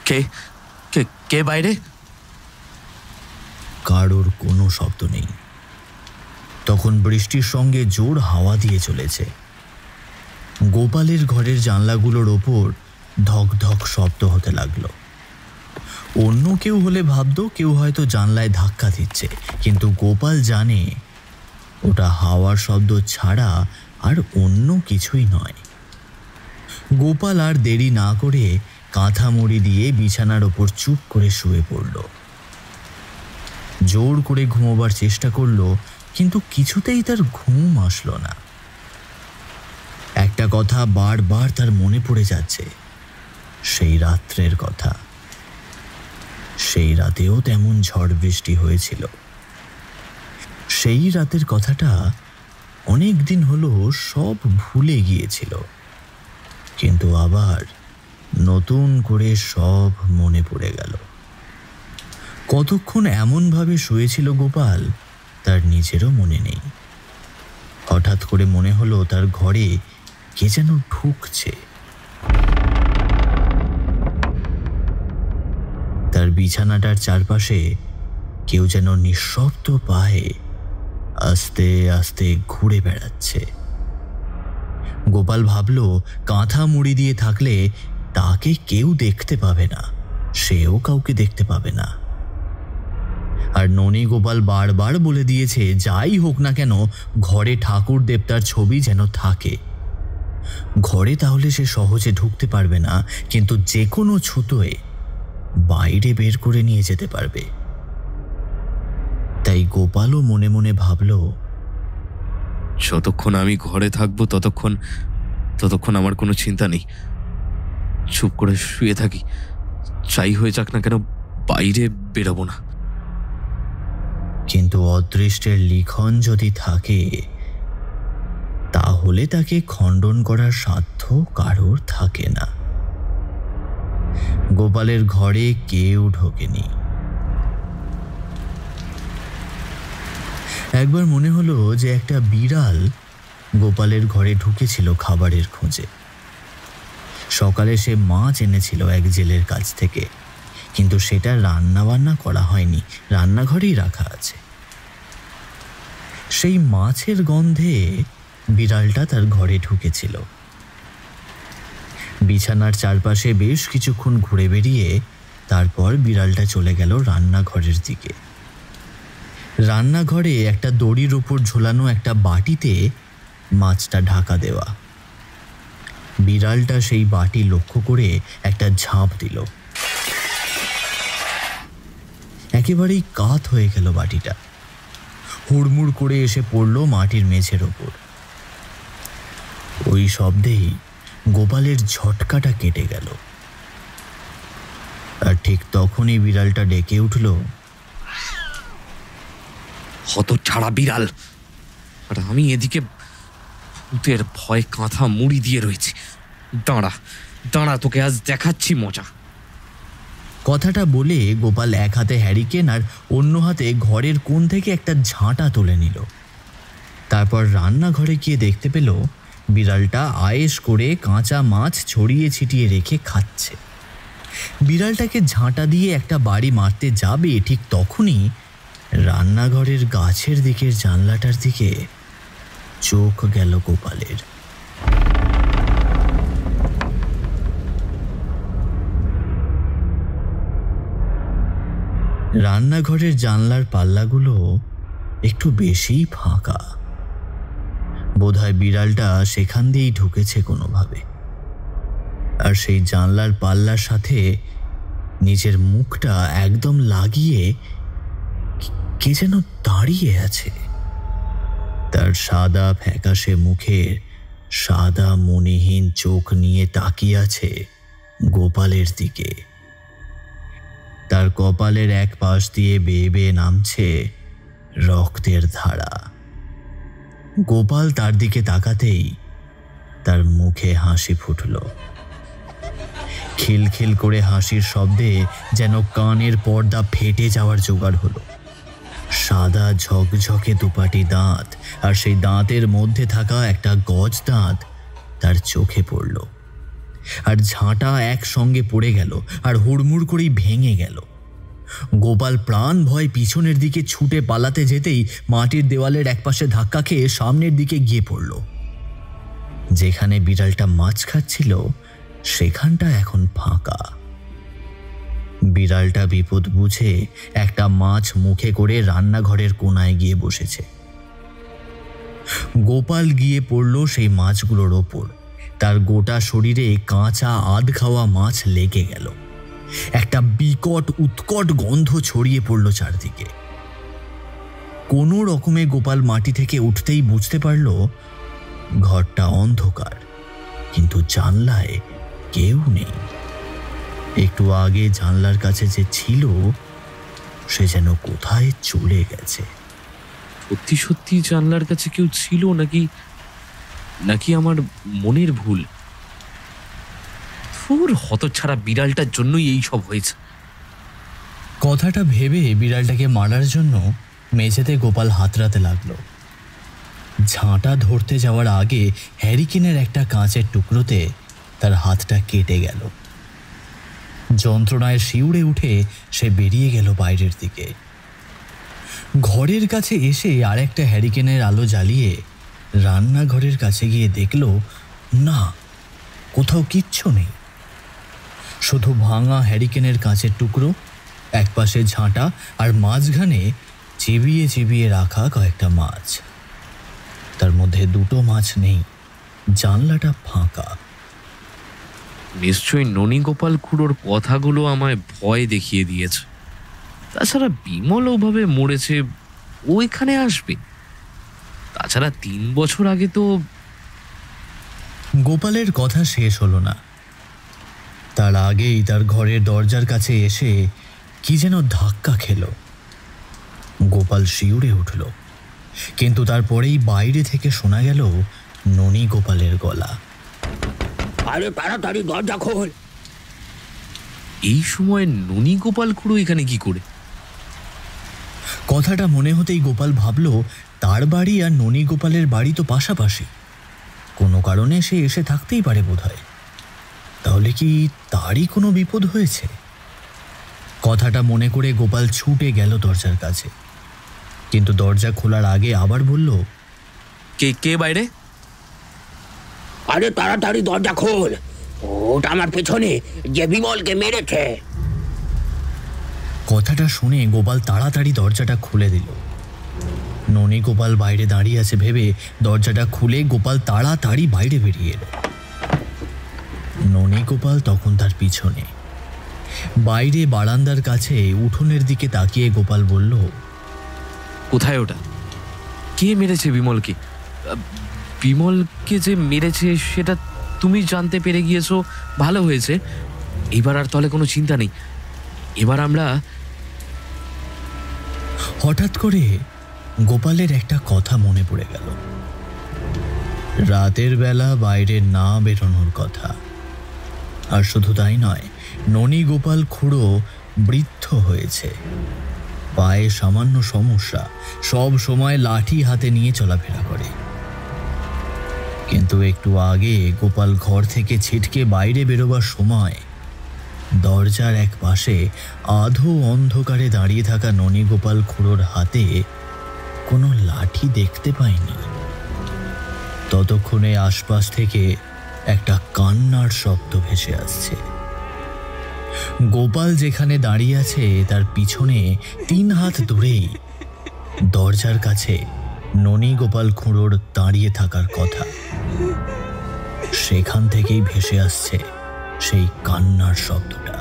কে কে কে বাইরে? কারোর কোনো শব্দ নেই। তখন বৃষ্টির সঙ্গে জোর হাওয়া দিয়ে চলেছে। গোপালের ঘরের জানলাগুলোর ওপর ধক ধক শব্দ হতে লাগলো। অন্য কেউ হলে ভাবতো কেউ হয়তো জানলায় ধাক্কা দিচ্ছে, কিন্তু গোপাল জানে ওটা হাওয়ার শব্দ ছাড়া আর অন্য কিছুই নয়। গোপাল আর দেরি না করে কাঁথা মুড়ি দিয়ে বিছানার ওপর চুপ করে শুয়ে পড়ল। জোর করে ঘুমোবার চেষ্টা করলো, কিন্তু কিছুতেই তার ঘুম আসলো না। একটা কথা বারবার তার মনে পড়ে যাচ্ছে, সেই রাত্রের কথা। সেই রাতেও তেমন ঝড় বৃষ্টি হয়েছিল। সেই রাতের কথাটা অনেক দিন হলো সব ভুলে গিয়েছিল, কিন্তু আবার নতুন করে সব মনে পড়ে গেল। কতক্ষণ এমনভাবে শুয়েছিল গোপাল তার নিজেরও মনে নেই। হঠাৎ করে মনে হলো তার ঘরে কে যেন ঢুকছে। তার বিছানাটার চারপাশে কেউ যেন নিঃশব্দ পায়ে আস্তে আস্তে ঘুরে বেড়াচ্ছে। গোপাল ভাবল কাঁথা মুড়ি দিয়ে থাকলে তাকে কেউ দেখতে পাবে না, সেও কাউকে দেখতে পাবে না। আর ননী গোপাল বারবার বলে দিয়েছে যাই হোক না কেন ঘরে ঠাকুর দেবতার ছবি যেন থাকে। ঘরে তাহলে সে সহজে ঢুকতে পারবে না, কিন্তু যে কোনো ছুতোয় বাইরে বের করে নিয়ে যেতে পারবে। তাই গোপালও মনে মনে ভাবল, যতক্ষণ আমি ঘরে থাকবো ততক্ষণ আমার কোনো চিন্তা নেই। চুপ করে শুয়ে থাকি, যাই হয়ে যাক না কেন বাইরে বেরোবো না। কিন্তু অদৃষ্টের লিখন যদি থাকে তাহলে তাকে খণ্ডন করার সাধ্য কারোর থাকে না। গোপালের ঘরে কেউ ঢোকেনি। একবার মনে হলো যে একটা বিড়াল গোপালের ঘরে ঢুকেছিল খাবারের খোঁজে। সকালে সে মাছ এনেছিল এক জেলের কাছ থেকে, কিন্তু সেটা রান্না বান্না করা হয়নি, রান্নাঘরেই রাখা আছে। সেই মাছের গন্ধে বিড়ালটা তার ঘরে ঢুকেছিল। বিছানার চারপাশে বেশ কিছুক্ষণ ঘুরে বেরিয়ে তারপর বিড়ালটা চলে গেল রান্নাঘরের দিকে। রান্নাঘরে একটা দড়ির ওপর ঝোলানো একটা বাটিতে মাছটা ঢাকা দেওয়া। বিড়ালটা সেই বাটি লক্ষ্য করে একটা ঝাঁপ দিল। একেবারেই কাত হয়ে গেল বাটিটা, হুড়মুড় করে এসে পড়ল মাটির মেঝের ওপর। ওই শব্দেই গোপালের ঝটকাটা কেটে গেল। আর ঠিক তখনই বিড়ালটা ডেকে উঠল, হতচ্ছাড়া বিড়াল! আর আমি এদিকে ভূতের ভয় কাঁথা মুড়ি দিয়ে রয়েছি। দাঁড়া দাঁড়া, তোকে আজ দেখাচ্ছি মজা। কথাটা বলে গোপাল এক হাতে হ্যারিকেন আর অন্য হাতে ঘরের কোণ থেকে একটা ঝাঁটা তুলে নিল। তারপর রান্নাঘরে গিয়ে দেখতে পেল বিড়ালটা আয়েশ করে কাঁচা মাছ ছড়িয়ে ছিটিয়ে রেখে খাচ্ছে। বিড়ালটাকে ঝাঁটা দিয়ে একটা বাড়ি মারতে যাবে, ঠিক তখনই রান্নাঘরের গাছের দিকের জানলাটার দিকে চোখ গেল গোপালের। রান্নাঘরের জানলার পাল্লাগুলো একটু বেশিই ফাঁকা। বোধহয় বিড়ালটা সেখান দিয়েই ঢুকেছে কোনোভাবে। আর সেই জানলার পাল্লার সাথে নিজের মুখটা একদম লাগিয়ে কে যেন দাঁড়িয়ে আছে। তার সাদা ফ্যাকাশে মুখের সাদা মনিহীন চোখ নিয়ে তাকিয়ে আছে গোপালের দিকে। তার কপালের এক পাশ দিয়ে বেয়ে বেয়ে নামছে রক্তের ধারা। গোপাল তার দিকে তাকাতেই তার মুখে হাসি ফুটল। খিলখিল করে হাসির শব্দে যেন কানের পর্দা ফেটে যাওয়ার জোগাড় হলো। সাদা ঝকঝকে দুপাটি দাঁত আর সেই দাঁতের মধ্যে থাকা একটা গজ দাঁত তার চোখে পড়ল। আর ঝাঁটা একসঙ্গে পড়ে গেল আর হুড়মুড় করেই ভেঙে গেল। গোপাল প্রাণ ভয় পিছনের দিকে ছুটে পালাতে যেতেই মাটির দেওয়ালের একপাশে ধাক্কা খেয়ে সামনের দিকে গিয়ে পড়ল। যেখানে বিড়ালটা মাছ খাচ্ছিল সেখানটা এখন ফাঁকা। বিড়ালটা বিপদ বুঝে একটা মাছ মুখে করে রান্নাঘরের কোনায় গিয়ে বসেছে। গোপাল গিয়ে পড়ল সেই মাছগুলোর ওপর। তার গোটা শরীরে কাঁচা আধ খাওয়া মাছ লেগে গেল। একটা বিকট উৎকট গন্ধ ছড়িয়ে পড়ল চারদিকে। কোনো রকমে গোপাল মাটি থেকে উঠতেই বুঝতে পারল ঘরটা অন্ধকার, কিন্তু জানলায় কেউ নেই। একটু আগে জানলার কাছে যে ছিল সে যেন কোথায় চলে গেছে। সত্যি সত্যি জানলার কাছে কেউ ছিল নাকি নাকি আমার মনের ভুল? ধুর, হতচ্ছাড়া বিড়ালটার জন্যই এই সব হয়েছে। কথাটা ভেবে বিড়ালটাকে মারার জন্য মেঝেতে গোপাল হাতড়াতে লাগলো। ঝাঁটা ধরতে যাওয়ার আগে হ্যারিকেনের একটা কাঁচের টুকরোতে তার হাতটা কেটে গেল। যন্ত্রণায় শিউরে উঠে সে বেরিয়ে গেল বাইরের দিকে। ঘরের কাছে এসে আরেকটা হ্যারিকেনের আলো জ্বালিয়ে রান্নাঘরের কাছে গিয়ে দেখল না, কোথাও কিচ্ছু নেই। শুধু ভাঙা হ্যারিকেনের কাঁচের টুকরো, একপাশে ঝাঁটা আর মাঝখানে চিবিয়ে চিবিয়ে রাখা কয়েকটা মাছ। তার মধ্যে দুটো মাছ নেই, জানলাটা ফাঁকা। নিশ্চয়ই ননীগোপাল খুড়োর কথাগুলো আমায় ভয় দেখিয়ে দিয়েছে। তাছাড়া বিমল ওভাবে মরেছে, ও এখানে আসবে। তাছাড়া 3 বছর আগে তো। গোপালের কথা শেষ হলো না। তার আগেই তার ঘরের দরজার কাছে এসে কি যেন ধাক্কা খেল। গোপাল শিউরে উঠল, কিন্তু তারপরেই বাইরে থেকে শোনা গেল ননী গোপালের গলা। আরে তাড়াতাড়ি দরজা খোল। এই সময় ননী গোপাল খুড়ো এখানে কি করে? কথাটা মনে হতেই গোপাল ভাবল, তার বাড়ি আর ননী গোপালের বাড়ি তো পাশাপাশি, কোনো কারণে সে এসে থাকতেই পারে বোধহয়। তাহলে কি তারই কোনো বিপদ হয়েছে? কথাটা মনে করে গোপাল ছুটে গেল দরজার কাছে, কিন্তু দরজা খোলার আগে আবার বলল, কে কে বাইরে? আরে তাড়াতাড়ি দরজা খোল, ওটা আমার পেছনে যে বিমলকে মেরেছে। কথাটা শুনে গোপাল তাড়াতাড়ি দরজাটা খুলে দিল। ননী গোপাল বাইরে দাঁড়িয়ে আছে ভেবে দরজাটা খুলে গোপাল তাড়াতাড়ি বাইরে বেরিয়ে এলো। ননী গোপাল তখন তার পিছনে। বাইরে বারান্দার কাছে উঠোনের দিকে তাকিয়ে গোপাল বলল, কোথায় ওটা? কে মেরেছে বিমলকে? বিমলকে যে মেরেছে সেটা তুমি জানতে পেরে গিয়েছো, ভালো হয়েছে। এবার আর তাহলে কোনো চিন্তা নেই। এবার আমরা... হঠাৎ করে গোপালের একটা কথা মনে পড়ে গেল। রাতের বেলা বাইরে না বেরোনোর কথা। আর শুধু তাই নয়, ননী গোপাল খুড়ো বৃদ্ধ হয়েছে, পায়ে সামান্য সমস্যা, সব সময় লাঠি হাতে নিয়ে চলাফেরা করে। কিন্তু একটু আগে গোপাল ঘর থেকে ছিটকে বাইরে বেরোবার সময় দরজার এক পাশে আধো অন্ধকারে দাঁড়িয়ে থাকা ননী গোপাল খুড়োর হাতে কোনো লাঠি দেখতে পায়নি। ততক্ষণে আশপাশ থেকে একটা কান্নার শব্দ ভেসে আসছে। গোপাল যেখানে দাঁড়িয়ে আছে তার পিছনে 3 হাত দূরেই দরজার কাছে ননী গোপাল খুড়োর দাঁড়িয়ে থাকার কথা। সেখান থেকেই ভেসে আসছে সেই কান্নার শব্দটা,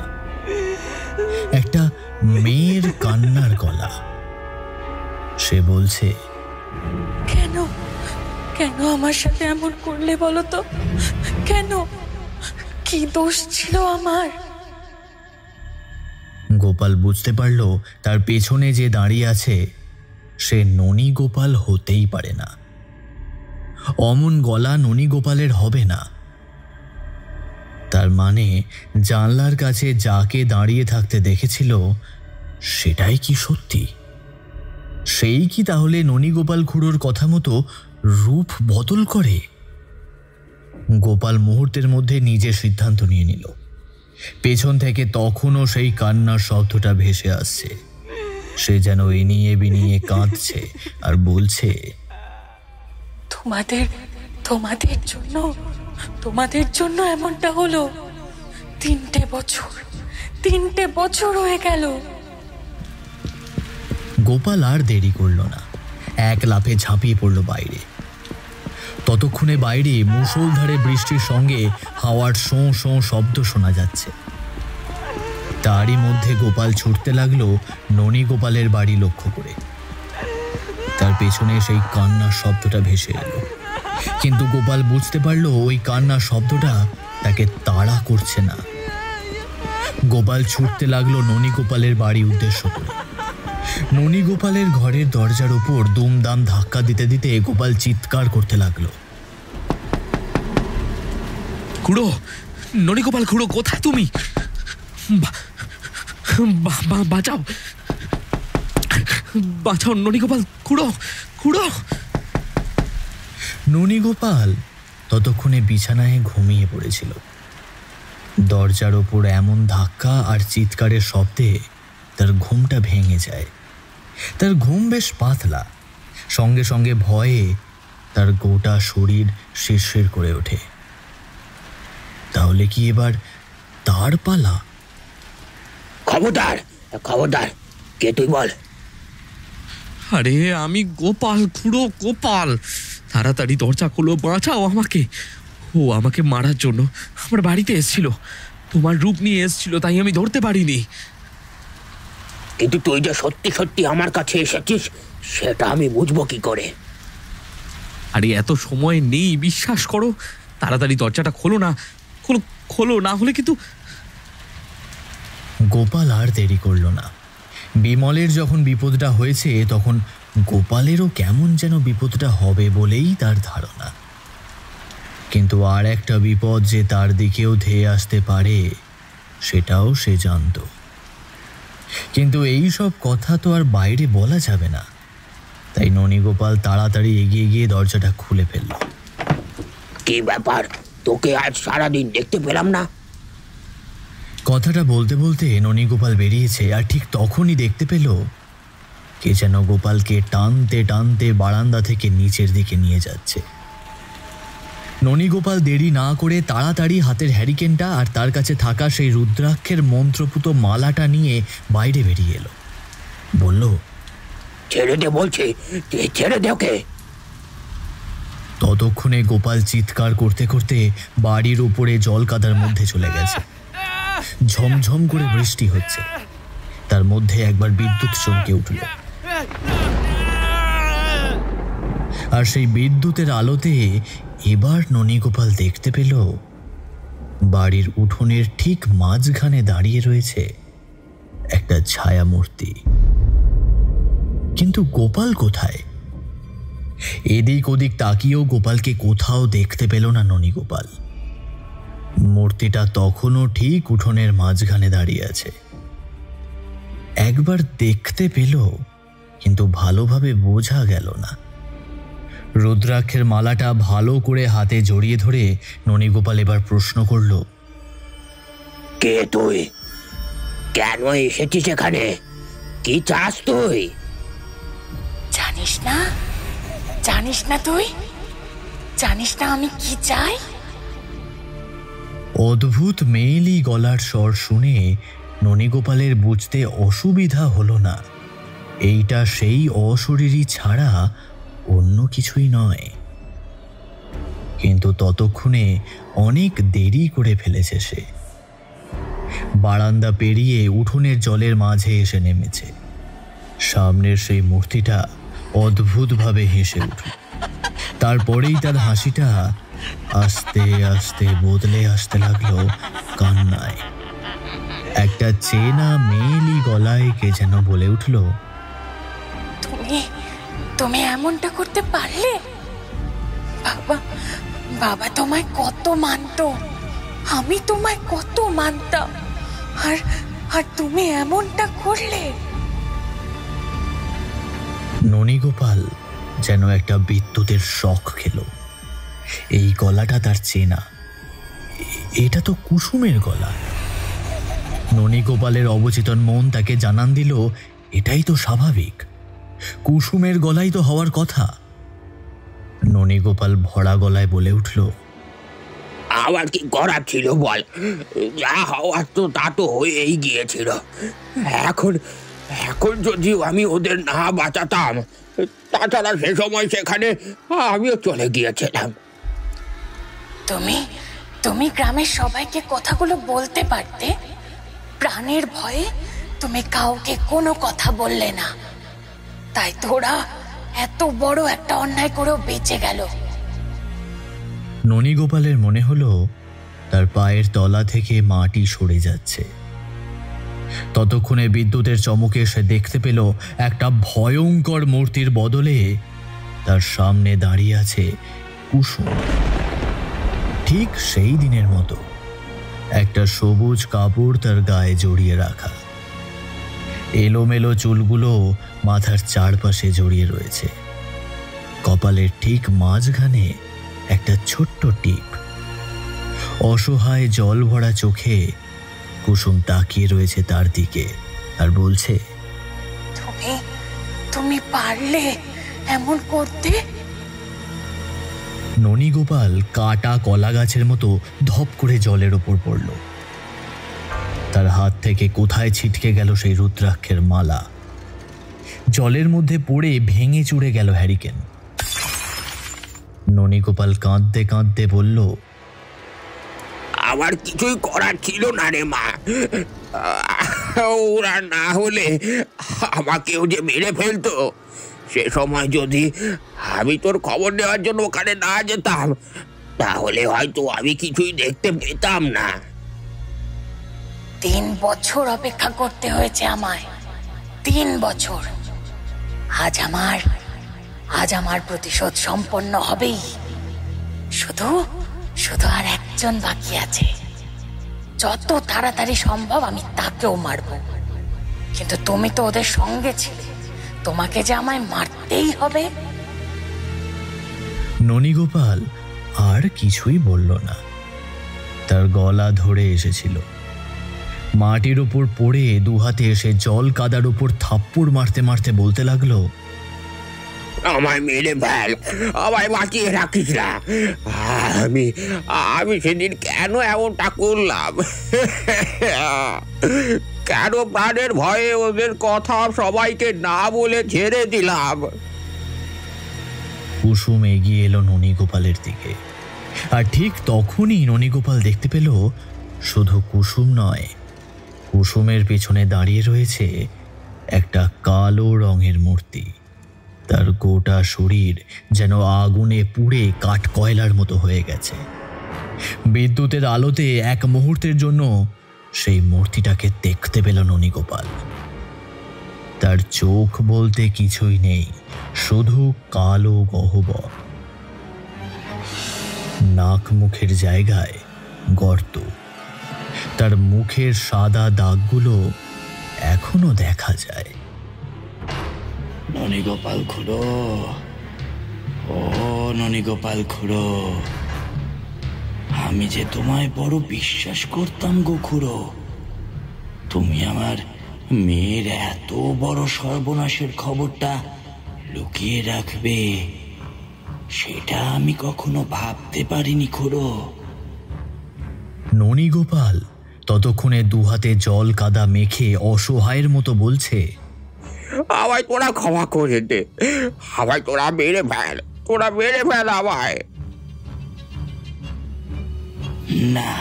একটা মেয়ের কান্নার গলা। সে বলছে, কেন কেন আমার সাথে এমন করলে বলো তো? কেন? কি দোষ ছিল আমার? গোপাল বুঝতে পারল তার পেছনে যে দাঁড়িয়ে আছে সে ননী গোপাল হতেই পারে না। অমন গলা ননী গোপালের হবে না। তার মানে জানলার কাছে যাকে দাঁড়িয়ে থাকতে দেখেছিল সেটাই কি সত্যি? সেই কি তাহলে ননী গোপাল খুড়োর কথা মতো রূপ বদল করে? গোপাল মুহূর্তের মধ্যে নিজের সিদ্ধান্ত নিয়ে নিল। পেছন থেকে তখনও সেই কান্নার শব্দটা ভেসে আসছে। সে যেন এনিয়ে বিনিয়ে কাঁদছে আর বলছে, তোমাদের জন্য এমনটা হলো। 3টে বছর হয়ে গেল। গোপাল আর দেরি করল না, এক লাফে ঝাঁপিয়ে পড়ল বাইরে। ততক্ষণে বাইরে মুষলধারে বৃষ্টির সঙ্গে হাওয়ার শোঁ শোঁ শব্দ শোনা যাচ্ছে। তারই মধ্যে গোপাল ছুটতে লাগলো ননী গোপালের বাড়ি লক্ষ্য করে। তার পেছনে সেই কান্নার শব্দটা ভেসে এলো, কিন্তু গোপাল বুঝতে পারল ওই কান্নার শব্দটা তাকে তাড়া করছে না। গোপাল ছুটতে লাগলো ননী গোপালের বাড়ি উদ্দেশ্য করে। ননী গোপালের ঘরের দরজার উপর দুমদাম ধাক্কা দিতে দিতে গোপাল চিৎকার করতে লাগলো, খুড়ো, ননী গোপাল খুড়ো, কোথায় তুমি? বাঁচাও, বাঁচাও ননী গোপাল খুড়ো, খুড়ো। ননী গোপাল ততক্ষণে বিছানায় ঘুমিয়ে পড়েছিল। দরজার ওপর এমন ধাক্কা আর চিৎকারের শব্দে তার ঘুমটা ভেঙে যায়। তার ঘুম বেশ পাতলা, সঙ্গে সঙ্গে ভয়ে তার গোটা শরীর শিরশির করে ওঠে। তাহলে কি এবার তার পালা? খবরদার, খবরদার, কে তুই বল? আরে আমি গোপাল খুড়ো, গোপাল। তাড়াতাড়ি দরজা খোলো, বাঁচাও আমাকে। ও আমাকে মারার জন্য আমার বাড়িতে এসেছিল, তোমার রূপ নিয়ে এসেছিল, তাই আমি ধরতে পারিনি। কিন্তু তুই যে সত্যি সত্যি আমার কাছে এসেছিস সেটা আমি বুঝবো কি করে? আরে এত সময় নেই, বিশ্বাস করো। তাড়াতাড়ি দরজাটা খোলো না, খোলো, খোলো, না হলে কিন্তু... গোপাল আর দেরি করল না। বিমলের যখন বিপদটা হয়েছে তখন গোপালেরও কেমন যেন বিপদটা হবে বলেই তার ধারণা। কিন্তু আর একটা বিপদ যে তার দিকেও ধেয়ে আসতে পারে সেটাও সে জানত। কিন্তু এই সব কথা তো আর বাইরে বলা যাবে না, তাই ননীগোপাল তাড়াতাড়ি এগিয়ে গিয়ে দরজাটা খুলে ফেলল। কি ব্যাপার, তোকে আজ সারাদিন দেখতে পেলাম না? কথাটা বলতে বলতে ননীগোপাল বেরিয়েছে, আর ঠিক তখনই দেখতে পেল কে যেন গোপালকে টানতে টানতে বারান্দা থেকে নিচের দিকে নিয়ে যাচ্ছে। ননীগোপাল দেরি না করে তাড়াতাড়ি হাতের হ্যারিকেনটা আর তার কাছে থাকা সেই রুদ্রাক্ষের মন্ত্রপুত মালাটা নিয়ে বাইরে বেরিয়ে এলো। বলল, ছেড়ে দে বলছি, ছেড়ে দে ওকে। ততক্ষণে গোপাল চিৎকার করতে করতে বাড়ির উপরে জল কাদার মধ্যে চলে গেছে। ঝমঝম করে বৃষ্টি হচ্ছে, তার মধ্যে একবার বিদ্যুৎ চমকে উঠল। আর সেই বিদ্যুতের আলোতে এবার ননীগোপাল দেখতে পেল বাড়ির উঠোনের ঠিক মাঝখানে দাঁড়িয়ে রয়েছে একটা ছায়া মূর্তি। কিন্তু গোপাল কোথায়? এদিক ওদিক তাকিয়েও গোপালকে কোথাও দেখতে পেল না ননীগোপাল। মূর্তিটা তখনও ঠিক উঠোনের মাঝখানে দাঁড়িয়ে আছে। একবার দেখতে পেল, কিন্তু ভালোভাবে বোঝা গেল না। রুদ্রাক্ষের মালাটা ভালো করে হাতে জড়িয়ে ধরে ননীগোপাল এবার প্রশ্ন করল, কে তুই? কেন এসেছিস এখানে? কি চাস তুই? জানিস না? জানিস না তুই? জানিস না আমি কি চাই? অদ্ভুত মেয়েলি গলার স্বর শুনে ননীগোপালের বুঝতে অসুবিধা হলো না এইটা সেই অশরীরী ছাড়া অন্য কিছুই নয়। কিন্তু ততক্ষণে অনেক দেরি করে ফেলেছে সে। বারান্দা পেরিয়ে উঠোনের জলের মাঝে এসে নেমেছে। সামনের সেই মূর্তিটা অদ্ভুতভাবে হেসে উঠল। তারপরেই তার হাসিটা আস্তে আস্তে বদলে আসতে লাগলো কান্নায়। একটা চেনা মেয়েলি গলায় কে যেন বলে উঠল, তুমি এমনটা করতে পারলে? বাবা, বাবা তোমায় কত মানতো, আমি তোমায় কত মানতাম, আর তুমি এমনটা করলে। ননীগোপাল যেন একটা বিদ্যুতের শখ খেল। এই গলাটা তার চেনা, এটা তো কুসুমের গলা। ননীগোপালের অবচেতন মন তাকে জানান দিল এটাই তো স্বাভাবিক, কুসুমের গলাই তো হওয়ার কথা। ননীগোপাল ভরা গলায় বলে উঠল, আমার কি করার ছিল বল? যা হওয়ার তো তা তো হয়েই গিয়েছিল। এখন এখন যদিও আমি ওদের না বাঁচাতাম, তাছাড়া সে সময় সেখানে আমিও চলে গিয়েছিলাম। তুমি গ্রামের সবাইকে কথাগুলো বলতে পারতে। প্রাণের ভয়ে তুমি কাউকে কোনো কথা বললে না, তাই তোরা এত বড় একটা অন্যায় করেও বেঁচে গেল। ননীগোপালের মনে হলো তার পায়ের তলা থেকে মাটি সরে যাচ্ছে। ততক্ষণে বিদ্যুতের চমকে সে দেখতে পেল একটা ভয়ঙ্কর মূর্তির বদলে তার সামনে দাঁড়িয়ে আছে কুসুম। ঠিক সেই দিনের মতো একটা সবুজ কাপড় তার গায়ে জড়িয়ে রাখা, এলোমেলো চুলগুলো মাথার চারপাশে জড়িয়ে রয়েছে। কপালের ঠিক মাঝখানে একটা ছোট্ট টিপ। অসহায় জল ভরা চোখে কুসুম তাকিয়ে রয়েছে তার দিকে আর বলছে, তুমি পারলে এমন করতে? ননীগোপাল কাটা কলা গাছের মতো ধপ করে জলের ওপর পড়ল। তার হাত থেকে কোথায় ছিটকে গেল সেই রুদ্রাক্ষের মালা। জলের মধ্যে পড়ে ভেঙে চুরে গেল হ্যারিকেন। ননীগোপাল কাঁদতে কাঁদতে বলল, আমার কিছুই করার ছিল না রে মা। ওরা না হলে আমাকেও যে মেরে ফেলতো। সে সময় যদি আমি তোর খবর নেওয়ার জন্য ওখানে না যেতাম, তাহলে হয়তো আমি কিছুই দেখতে পেতাম না। 3 বছর অপেক্ষা করতে হয়েছে আমায়, 3 বছর। আজ আমার প্রতিশোধ সম্পন্ন হবেই। শুধু আর একজন বাকি আছে। যত তাড়াতাড়ি সম্ভব আমি তাকেও মারব। কিন্তু তুমি তো ওদের সঙ্গে ছিলে, তোমাকে যে আমায় মারতেই হবে। ননীগোপাল আর কিছুই বলল না। তার গলা ধরে এসেছিল। মাটির উপর পড়ে দুহাতে এসে জল কাদার উপর থাপ্পড় মারতে মারতে বলতে লাগলো, আমায় মেরে ফেল, আমায় বাঁচিয়ে রাখিস না। আমি সেদিন কেন এমনটা করলাম? কেন প্রাণের ভয়ে ওদের কথা সবাইকে না বলে ছেড়ে দিলাম? কুসুম এগিয়ে এলো ননীগোপালের দিকে। আর ঠিক তখনই ননীগোপাল দেখতে পেল শুধু কুসুম নয়, কুসুমের পেছনে দাঁড়িয়ে রয়েছে একটা কালো রঙের মূর্তি। তার গোটা শরীর যেন আগুনে পুড়ে কাঠ কয়লার মতো হয়ে গেছে। বিদ্যুতের আলোতে এক মুহূর্তের জন্য সেই মূর্তিটাকে দেখতে পেল ননীগোপাল। তার চোখ বলতে কিছুই নেই, শুধু কালো গহ্বর। নাক মুখের জায়গায় গর্ত। তার মুখের সাদা দাগগুলো এখনো দেখা যায়। ননীগোপাল খুড়ো, ও ননীগোপাল খুড়ো, আমি যে তোমায় বড় বিশ্বাস করতাম গো খুড়ো। তুমি আমার মেয়ের এত বড় সর্বনাশের খবরটা লুকিয়ে রাখবে সেটা আমি কখনো ভাবতে পারিনি খুড়ো। ননীগোপাল ততক্ষণে দুহাতে জল কাদা মেখে অসহায়ের মতো বলছে, আমায় তোরা ক্ষমা করে দে, আমায় তোরা মেরে ফেল, আমায়। না,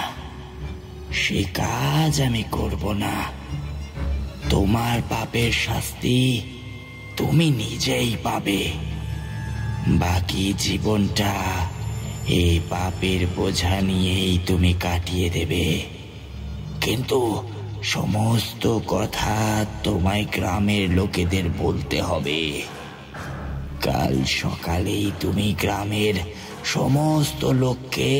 সে কাজ আমি করব না। তোমার পাপের শাস্তি তুমি নিজেই পাবে। বাকি জীবনটা এই পাপের বোঝা নিয়েই তুমি কাটিয়ে দেবে। কিন্তু সমস্ত কথা তোমায় গ্রামের লোকেদের বলতে হবে। কাল সকালেই তুমি গ্রামের সমস্ত লোককে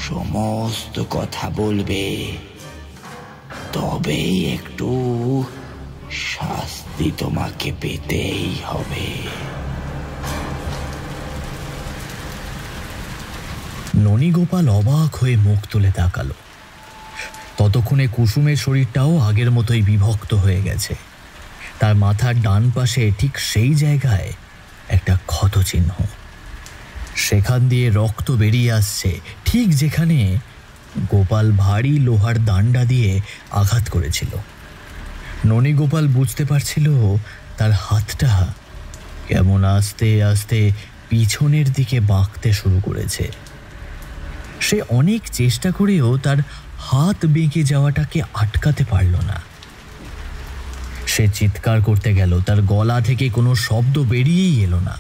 সমস্ত কথা বলবে, তবেই একটু শাস্তি তোমাকে পেতেই হবে। ননীগোপাল অবাক হয়ে মুখ তুলে তাকালো। ততক্ষণে কুসুমের শরীরটাও আগের মতোই বিভক্ত হয়ে গেছে। তার মাথার ডান পাশে ঠিক সেই জায়গায় একটা ক্ষত চিহ্ন। সেখান দিয়ে রক্ত বেরিয়ে আসছে, ঠিক যেখানে গোপাল ভারী লোহার দান্ডা দিয়ে আঘাত করেছিল। ননীগোপাল বুঝতে পারছিল তার হাতটা কেমন আস্তে আস্তে পিছনের দিকে বাঁকতে শুরু করেছে। সে অনেক চেষ্টা করেও তার হাত বেঁকে যাওয়াটাকে আটকাতে পারল না। সে চিৎকার করতে গেল, তার গলা থেকে কোনো শব্দ বেরিয়েই এলো না।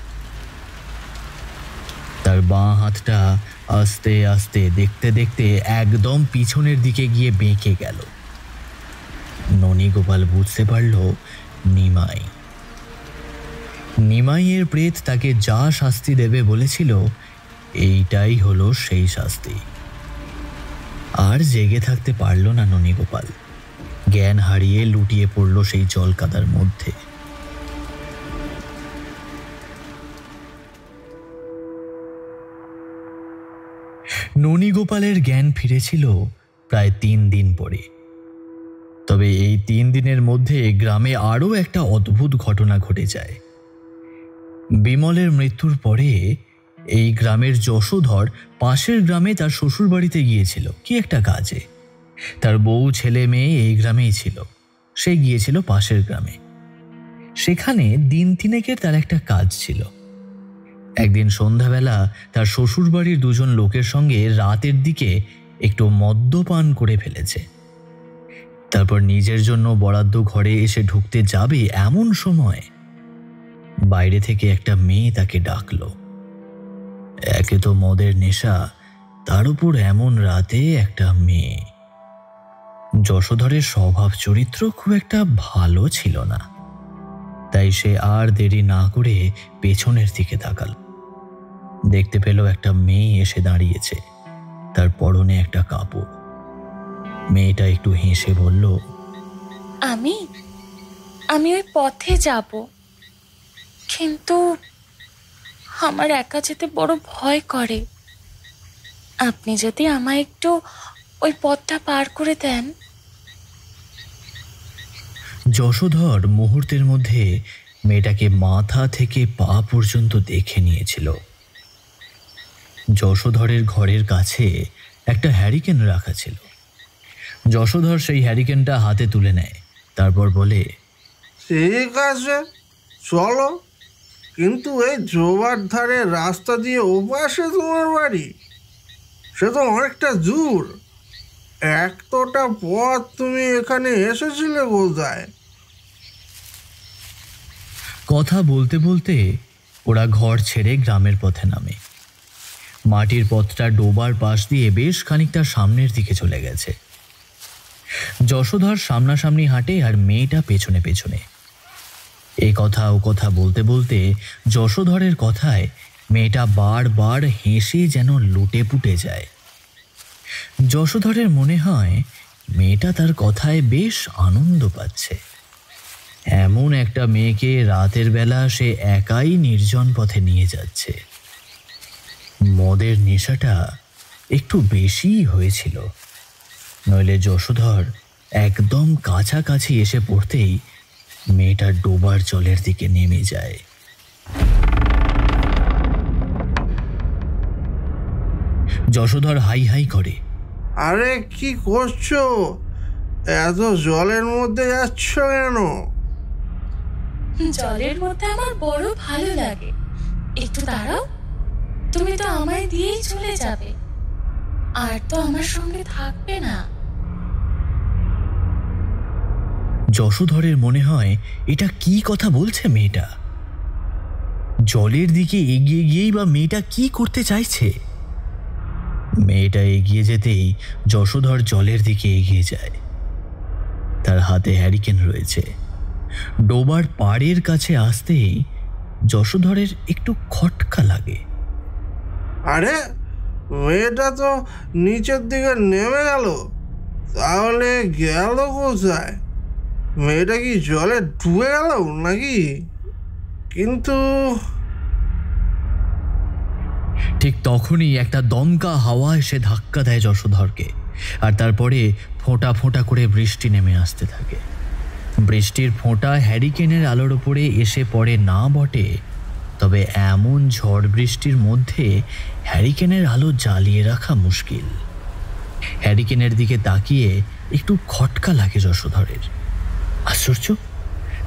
তার বাঁ হাতটা আস্তে আস্তে দেখতে দেখতে একদম পিছনের দিকে গিয়ে বেঁকে গেল। ননীগোপাল বুঝতে পারল নিমাইয়ের প্রেত তাকে যা শাস্তি দেবে বলেছিল এইটাই হলো সেই শাস্তি। আর জেগে থাকতে পারল না ননীগোপাল। জ্ঞান হারিয়ে লুটিয়ে পড়ল সেই জলকাদার মধ্যে। ননীগোপালের জ্ঞান ফিরেছিল প্রায় 3 দিন পরে। তবে এই 3 দিনের মধ্যে গ্রামে আরও একটা অদ্ভুত ঘটনা ঘটে যায়। বিমলের মৃত্যুর পরে এই গ্রামের যশোধর পাশের গ্রামে তার শ্বশুর বাড়িতে গিয়েছিল কি একটা কাজে। তার বউ ছেলে মেয়ে এই গ্রামেই ছিল। সে গিয়েছিল পাশের গ্রামে। সেখানে দিন 3 তার একটা কাজ ছিল। একদিন সন্ধ্যাবেলা তার শ্বশুর বাড়ির 2 জন লোকের সঙ্গে রাতের দিকে একটু মদ্যপান করে ফেলেছে। তারপর নিজের জন্য বরাদ্দ ঘরে এসে ঢুকতে যাবে এমন সময় বাইরে থেকে একটা মেয়ে তাকে ডাকলো। একে তো মদের নেশা, তার উপর এমন রাতে একটা মেয়ে। যশোধরের স্বভাব চরিত্র খুব একটা ভালো ছিল না, তাই সে আর দেরি না করে পেছনের দিকে তাকাল। দেখতে পেল একটা মেয়ে এসে দাঁড়িয়েছে, তার পরনে একটা কাপড়। মেয়েটা একটু হেসে বলল, আমি ওই পথে যাব, কিন্তু আমার একা যেতে বড় ভয় করে। আপনি যদি আমায় একটু ওই পথটা পার করে দেন। যশোধর মুহূর্তের মধ্যে মেয়েটাকে মাথা থেকে পা পর্যন্ত দেখে নিয়েছিল। যশোধরের ঘরের কাছে একটা হ্যারিকেন রাখা ছিল। যশোধর সেই হ্যারিকেনটা হাতে তুলে নেয়, তারপর বলে, ঠিক আছে চলো, কিন্তু এই জোয়ার ধারে রাস্তা দিয়ে ওপাশে তোমার বাড়ি, সে তো অনেকটা দূর। এতটা পথ তুমি এখানে এসেছিলে বোধহয়। কথা বলতে বলতে ওরা ঘর ছেড়ে গ্রামের পথে নামে। মাটির পথটা ডোবার পাশ দিয়ে বেশ খানিকটা সামনের দিকে চলে গেছে। যশোধর সামনাসামনি হাঁটে আর মেয়েটা পেছনে পেছনে। এই কথা ও কথা বলতে বলতে যশোধরের কথায় মেয়েটা বারবার হেসে যেন লুটে পুটে যায়। যশোধরের মনে হয় মেয়েটা তার কথায় বেশ আনন্দ পাচ্ছে। এমন একটা মেয়েকে রাতের বেলা সে একাই নির্জন পথে নিয়ে যাচ্ছে। মদের নেশাটা একটু বেশিই হয়েছিল, নইলে যশোধর একদম কাছাকাছি এসে পড়তেই মেয়েটা ডোবার জলের দিকে নেমে যায়। যশোধর হাই হাই করে, আরে কি করছো? এত জলের মধ্যে যাচ্ছ কেন? জলের মধ্যে আমার বড় ভালো লাগে। একটু দাঁড়াও, তুমি তো আমায় দিয়েই চলে যাবে, আর তো আমার সঙ্গে থাকবে না। যশোধরের মনে হয় এটা কি কথা বলছে মেয়েটা। জলের দিকে এগিয়ে গিয়েই বা মেয়েটা কি করতে চাইছে? মেয়েটা এগিয়ে যেতেই যশোধর জলের দিকে এগিয়ে যায়। তার হাতে হ্যারিকেন রয়েছে। ডোবার পাড়ের কাছে আসতেই যশোধরের একটু খটকা লাগে। আরে মেয়েটা তো নিচের দিকে নেমে গেল, তাহলে গেল কোথায়? মেয়েটা কি জলে ডুবে গেল নাকি? কিন্তু ঠিক তখনই একটা দমকা হাওয়া এসে ধাক্কা দেয় যশোধরকে, আর তারপরে ফোঁটা ফোঁটা করে বৃষ্টি নেমে আসতে থাকে। বৃষ্টির ফোঁটা হ্যারিকেনের আলোর ওপরে এসে পড়ে না বটে, তবে এমন ঝড় বৃষ্টির মধ্যে হ্যারিকেনের আলো জ্বালিয়ে রাখা মুশকিল। হ্যারিকেনের দিকে তাকিয়ে একটু খটকা লাগে যশোধরের। আশ্চর্য,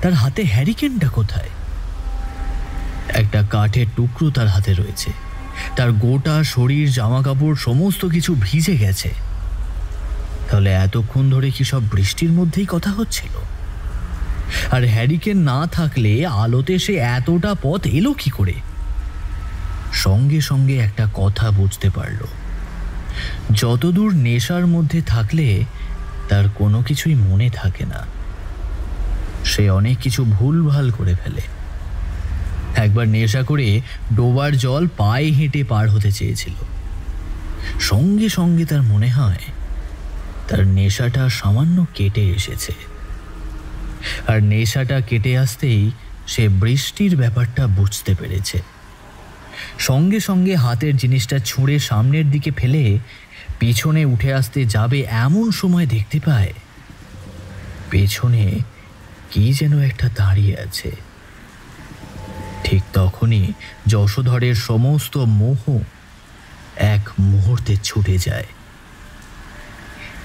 তার হাতে হ্যারিকেনটা কোথায়? একটা কাঠের টুকরো তার হাতে রয়েছে। তার গোটা শরীর, জামা কাপড় সমস্ত কিছু ভিজে গেছে। তাহলে এতক্ষণ ধরে কি সব বৃষ্টির মধ্যেই কথা হচ্ছিল? আর হ্যারিকেন না থাকলে আলোতে সে এতটা পথ এলো কি করে? সঙ্গে সঙ্গে একটা কথা বুঝতে পারল, যতদূর নেশার মধ্যে থাকলে তার কোনো কিছুই মনে থাকে না। সে অনেক কিছু ভুলভাল করে ফেলে। একবার নেশা করে ডোবার জল পায়ে হেঁটে পার হতে চেয়েছিল। সঙ্গে সঙ্গে তার মনে হয় তার নেশাটা সামান্য কেটে এসেছে। আর নেশাটা কেটে আসতেই সে বৃষ্টির ব্যাপারটা বুঝতে পেরেছে। সঙ্গে সঙ্গে হাতের জিনিসটা ছুঁড়ে সামনের দিকে ফেলে পিছনে উঠে আসতে যাবে এমন সময় দেখতে পায় পেছনে কি যেন একটা দাঁড়িয়ে আছে। ঠিক তখনই যশোধরের সমস্ত মোহ এক মুহূর্তে ছুটে যায়,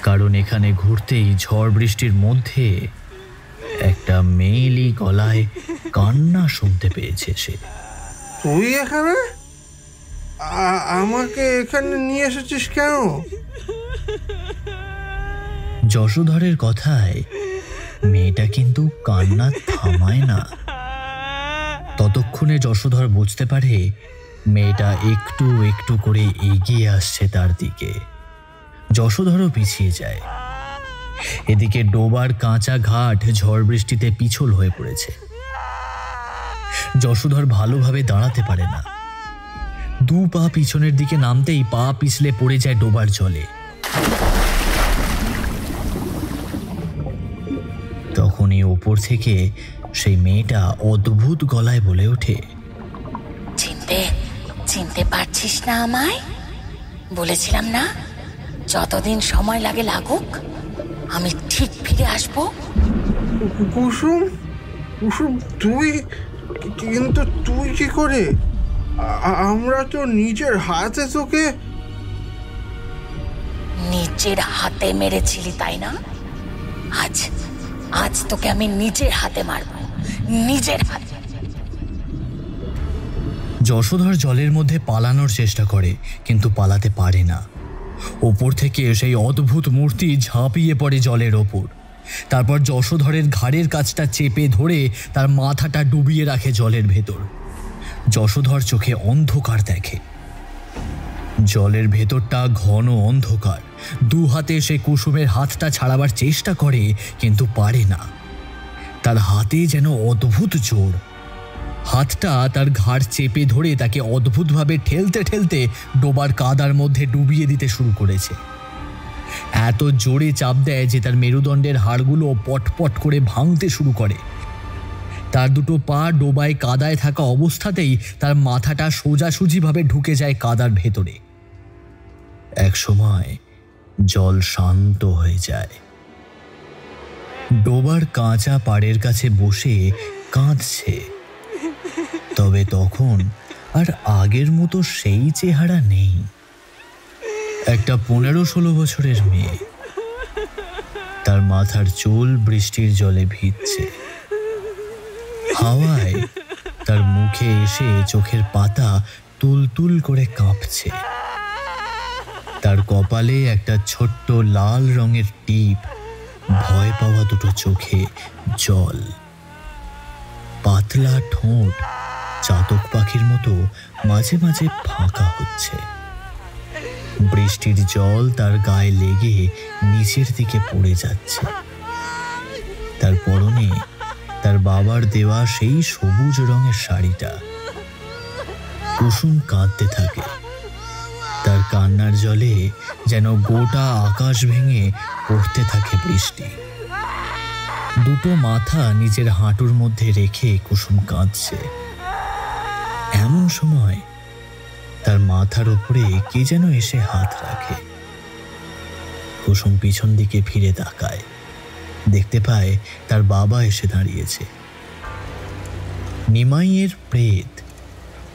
কারণ এখানে ঘুরতেই ঝড় বৃষ্টির মধ্যে একটা মেয়েলি গলায় কান্না শুনতে পেয়েছে সে। তুই এখানে? আমাকে এখানে নিয়ে এসেছিস কেন? যশোধরের কথায় মেয়েটা কিন্তু কান্না থামায় না। ততক্ষণে যশোধর বুঝতে পারে মেয়েটা একটু একটু করে এগিয়ে আসছে তার দিকে। যশোধরও পিছিয়ে যায়। এদিকে ডোবার কাঁচা ঘাট ঝড় বৃষ্টিতে পিছল হয়ে পড়েছে। যশোধর ভালোভাবে দাঁড়াতে পারে না। 2 পা পিছনের দিকে নামতেই পা পিছলে পড়ে যায় ডোবার জলে। তখনই ওপর থেকে সেই মেয়েটা অদ্ভুত গলায় বলে ওঠে, চিনতে পারছিস না আমায়? বলেছিলাম না, যতদিন সময় লাগে লাগুক, আমি ঠিক ফিরে আসবো। কুসুম, কুসুম তুই? কিন্তু তুই কি করে? আমরা তো নিজের হাতে তোকে। নিজের হাতে মেরেছিলি তাই না? আজ তোকে আমি নিজের হাতে মারবো, নিজের হাতে। যশোধর জলের মধ্যে পালানোর চেষ্টা করে, কিন্তু পালাতে পারে না। ওপর থেকে সেই অদ্ভুত মূর্তি ঝাঁপিয়ে পড়ে জলের ওপর। তারপর যশোধরের ঘাড়ের কাছটা চেপে ধরে তার মাথাটা ডুবিয়ে রাখে জলের ভেতর। যশোধর চোখে অন্ধকার দেখে। জলের ভেতরটা ঘন অন্ধকার। 2 হাতে সে কুসুমের হাতটা ছাড়াবার চেষ্টা করে, কিন্তু পারে না। তার হাতে যেন অদ্ভুত জোর। হাতটা তার ঘাড় চেপে ধরে তাকে অদ্ভুতভাবে ঠেলতে ঠেলতে ডোবার কাদার মধ্যে ডুবিয়ে দিতে শুরু করেছে। এত জোরে চাপ দেয় যে তার মেরুদণ্ডের হাড়গুলো পটপট করে ভাঙতে শুরু করে। তার 2 পা ডোবায় কাদায় থাকা অবস্থাতেই তার মাথাটা সোজাসুজিভাবে ঢুকে যায় কাদার ভেতরে। এক সময় জল শান্ত হয়ে যায়। ডোবার কাঁচা পাড়ের কাছে বসে কাঁদছে। তবে তখন আর আগের মতো সেই চেহারা নেই। একটা 15-16 বছরের মেয়ে। তার মাথার চুল বৃষ্টির জলে ভিজছে। হাওয়ায় তার মুখে এসে চোখের পাতা তুলতুল করে কাঁপছে। তার কপালে একটা ছোট্ট লাল রঙের টিপ, ভয় পাওয়া 2 চোখে জল। পাতলা ঠোঁট চাতক পাখির মতো মাঝে মাঝে ফাঁকা হচ্ছে। বৃষ্টির জল তার গায়ে লেগে নিচের দিকে পড়ে যাচ্ছে। তার পরনে তার বাবার দেওয়া সেই সবুজ রঙের শাড়িটা। কুসুম কাঁদতে থাকে। তার কান্নার জলে যেন গোটা আকাশ ভেঙে পড়তে থাকে বৃষ্টি। 2 মাথা নিজের হাঁটুর মধ্যে রেখে কুসুম কাঁদছে। এমন সময় তার মাথার উপরে কে যেন এসে হাত রাখে। কুসুম পিছন দিকে ফিরে তাকায়। দেখতে পায় তার বাবা এসে দাঁড়িয়েছে। নিমাইয়ের প্রেত,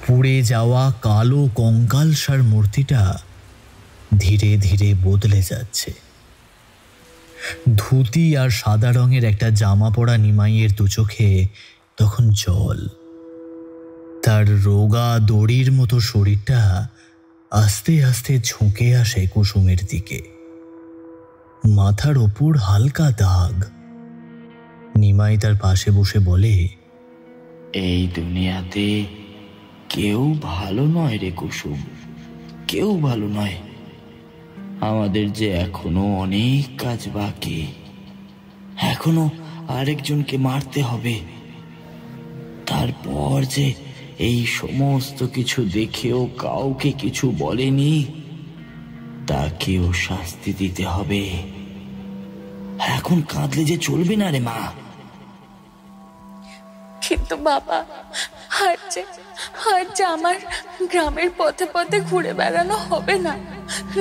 পুড়ে যাওয়া কালো কঙ্কালসার মূর্তিটা ধীরে ধীরে বদলে যাচ্ছে। ধুতি আর সাদা রঙের একটা জামা পরা নিমাইয়ের 2 চোখে তখন জল। তার রোগা দড়ির মতো শরীরটা আস্তে আস্তে ঝুঁকে আসে কুসুমের দিকে। মাথার ওপর হালকা দাগ। নিমাই তার পাশে বসে বলে, এই দুনিয়াতে কেউ ভালো নয় রে কুসুম, কেউ ভালো নয়। আমাদের যে এখনো অনেক কাজ বাকি। এখনো আরেকজনকে মারতে হবে। তারপর যে এই সমস্ত কিছু দেখেও কাউকে কিছু বলেনি, তাকেও শাস্তি দিতে হবে। এখন কাঁদলে যে চলবে না রে মা। কিন্তু বাবা, আর যে আমার গ্রামের পথে পথে ঘুরে বেড়ানো হবে না,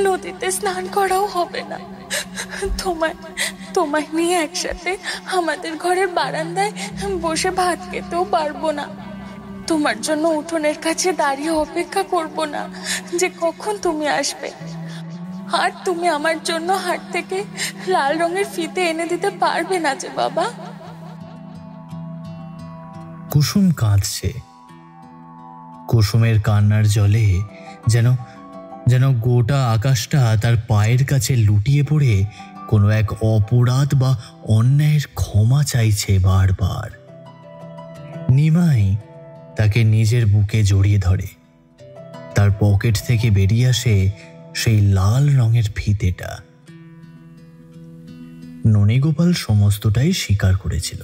নদীতে স্নান করাও হবে না। তোমায় নিয়ে একসাথে আমাদের ঘরের বারান্দায় বসে ভাত খেতেও পারবো না। তোমার জন্য উঠোনের কাছে দাঁড়িয়ে অপেক্ষা করব না যে কখন তুমি আসবে। আর তুমি আমার জন্য হাট থেকে লাল রঙের ফিতে এনে দিতে পারবে না যে বাবা? কুসুম কাঁদছে। কুসুমের কান্নার জলে যেন গোটা আকাশটা তার পায়ের কাছে লুটিয়ে পড়ে কোনো এক অপরাধ বা অন্যায়ের ক্ষমা চাইছে বারবার। নিমাই তাকে নিজের বুকে জড়িয়ে ধরে। তার পকেট থেকে বেরিয়ে আসে সেই লাল রঙের ফিতেটা। ননীগোপাল সমস্তটাই স্বীকার করেছিল।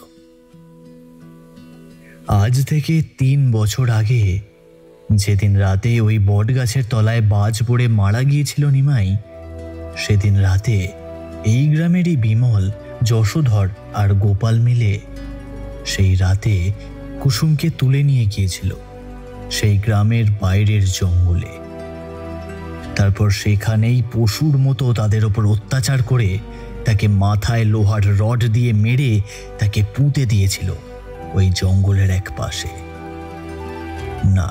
আজ থেকে 3 বছর আগে যেদিন রাতে ওই বট গাছের তলায় বাজ পড়ে মারা গিয়েছিল নিমাই, সেদিন রাতে এই গ্রামেরই বিমল, যশোধর আর গোপাল মিলে সেই রাতে কুসুমকে তুলে নিয়ে গিয়েছিল সেই গ্রামের বাইরের জঙ্গলে। তারপর সেখানেই পশুর মতো তাদের ওপর অত্যাচার করে তাকে মাথায় লোহার রড দিয়ে মেরে তাকে পুঁতে দিয়েছিল ওই জঙ্গলের এক পাশে। না,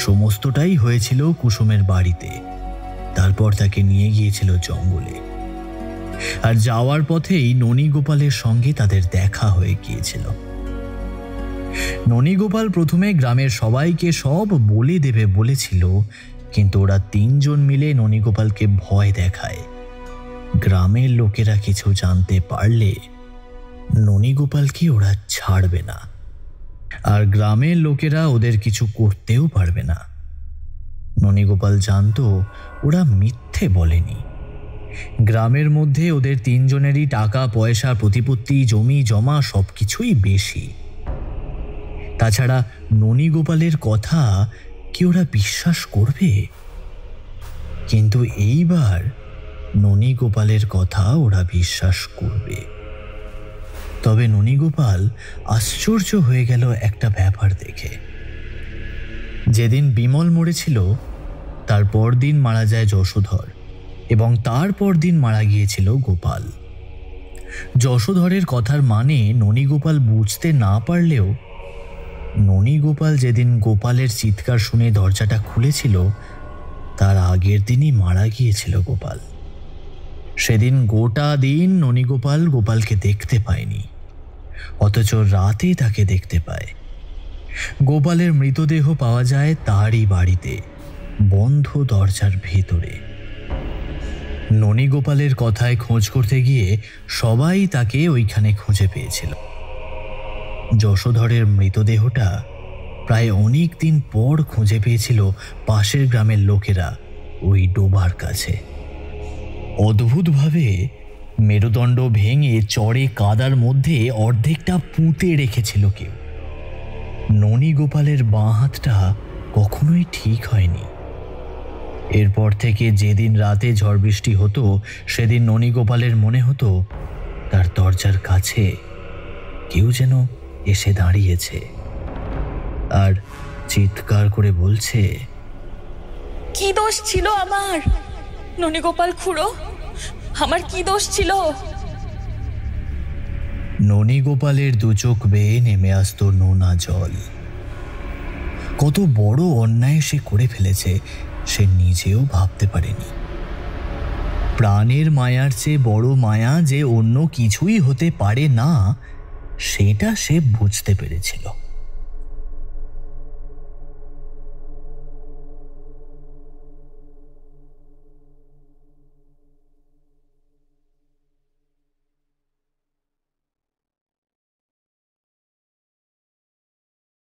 সমস্তটাই হয়েছিল কুসুমের বাড়িতে। তারপর তাকে নিয়ে গিয়েছিল জঙ্গলে, আর যাওয়ার পথেই ননীগোপালের সঙ্গে তাদের দেখা হয়ে গিয়েছিল। ননীগোপাল প্রথমে গ্রামের সবাইকে সব বলে দেবে বলেছিল, কিন্তু ওরা 3 জন মিলে ননীগোপালকে ভয় দেখায়। গ্রামের লোকেরা কিছু জানতে পারলে ননীগোপালকে ওরা ছাড়বে না, আর গ্রামের লোকেরা ওদের কিছু করতেও পারবে না। ননীগোপাল জানতো ওরা মিথ্যে বলেনি। গ্রামের মধ্যে ওদের 3 জনেরই টাকা পয়সা, প্রতিপত্তি, জমি জমা সবকিছুই বেশি। তাছাড়া ননীগোপালের কথা কি ওরা বিশ্বাস করবে? কিন্তু এইবার ননীগোপালের কথা ওরা বিশ্বাস করবে। তবে ননীগোপাল আশ্চর্য হয়ে গেল একটা ব্যাপার দেখে। যেদিন বিমল মরেছিল তার পরদিন মারা যায় যশোধর, এবং তারপর দিন মারা গিয়েছিল গোপাল। যশোধরের কথার মানে ননীগোপাল বুঝতে না পারলেও ননীগোপাল যেদিন গোপালের চিৎকার শুনে দরজাটা খুলেছিল তার আগের দিনই মারা গিয়েছিল গোপাল। সেদিন গোটা দিন ননীগোপাল গোপালকে দেখতে পায়নি, অথচ রাতে তাকে দেখতে পায়। গোপালের মৃতদেহ পাওয়া যায় তারই বাড়িতে, বন্ধ দরজার ভেতরে। ননীগোপালের কথায় খোঁজ করতে গিয়ে সবাই তাকে ওইখানে খুঁজে পেয়েছিল। যশোধরের মৃতদেহটা প্রায় অনেক দিন পর খুঁজে পেয়েছিল পাশের গ্রামের লোকেরা ওই ডোবার কাছে। অদ্ভুতভাবে মেরুদণ্ড ভেঙে চড়ে কাদার মধ্যে অর্ধেকটা পুঁতে রেখেছিল কেউ। ননীগোপালের বাঁ হাতটা কখনোই ঠিক হয়নি। এরপর থেকে যেদিন রাতে ঝড় বৃষ্টি হতো সেদিন ননীগোপালের মনে হতো তার দরজার কাছে কেউ যেন এসে দাঁড়িয়েছে আর চিৎকার করে বলছে, কি দোষ ছিল আমার? ননীগোপাল খুড়ো, আমার কি দোষ ছিল? ননীগোপালের 2 চোখ বেয়ে নেমে আসতো নোনা জল। কত বড় অন্যায় সে করে ফেলেছে সে নিজেও ভাবতে পারেনি। প্রাণের মায়ার চেয়ে বড় মায়া যে অন্য কিছুই হতে পারে না, সেটা সে বুঝতে পেরেছিল।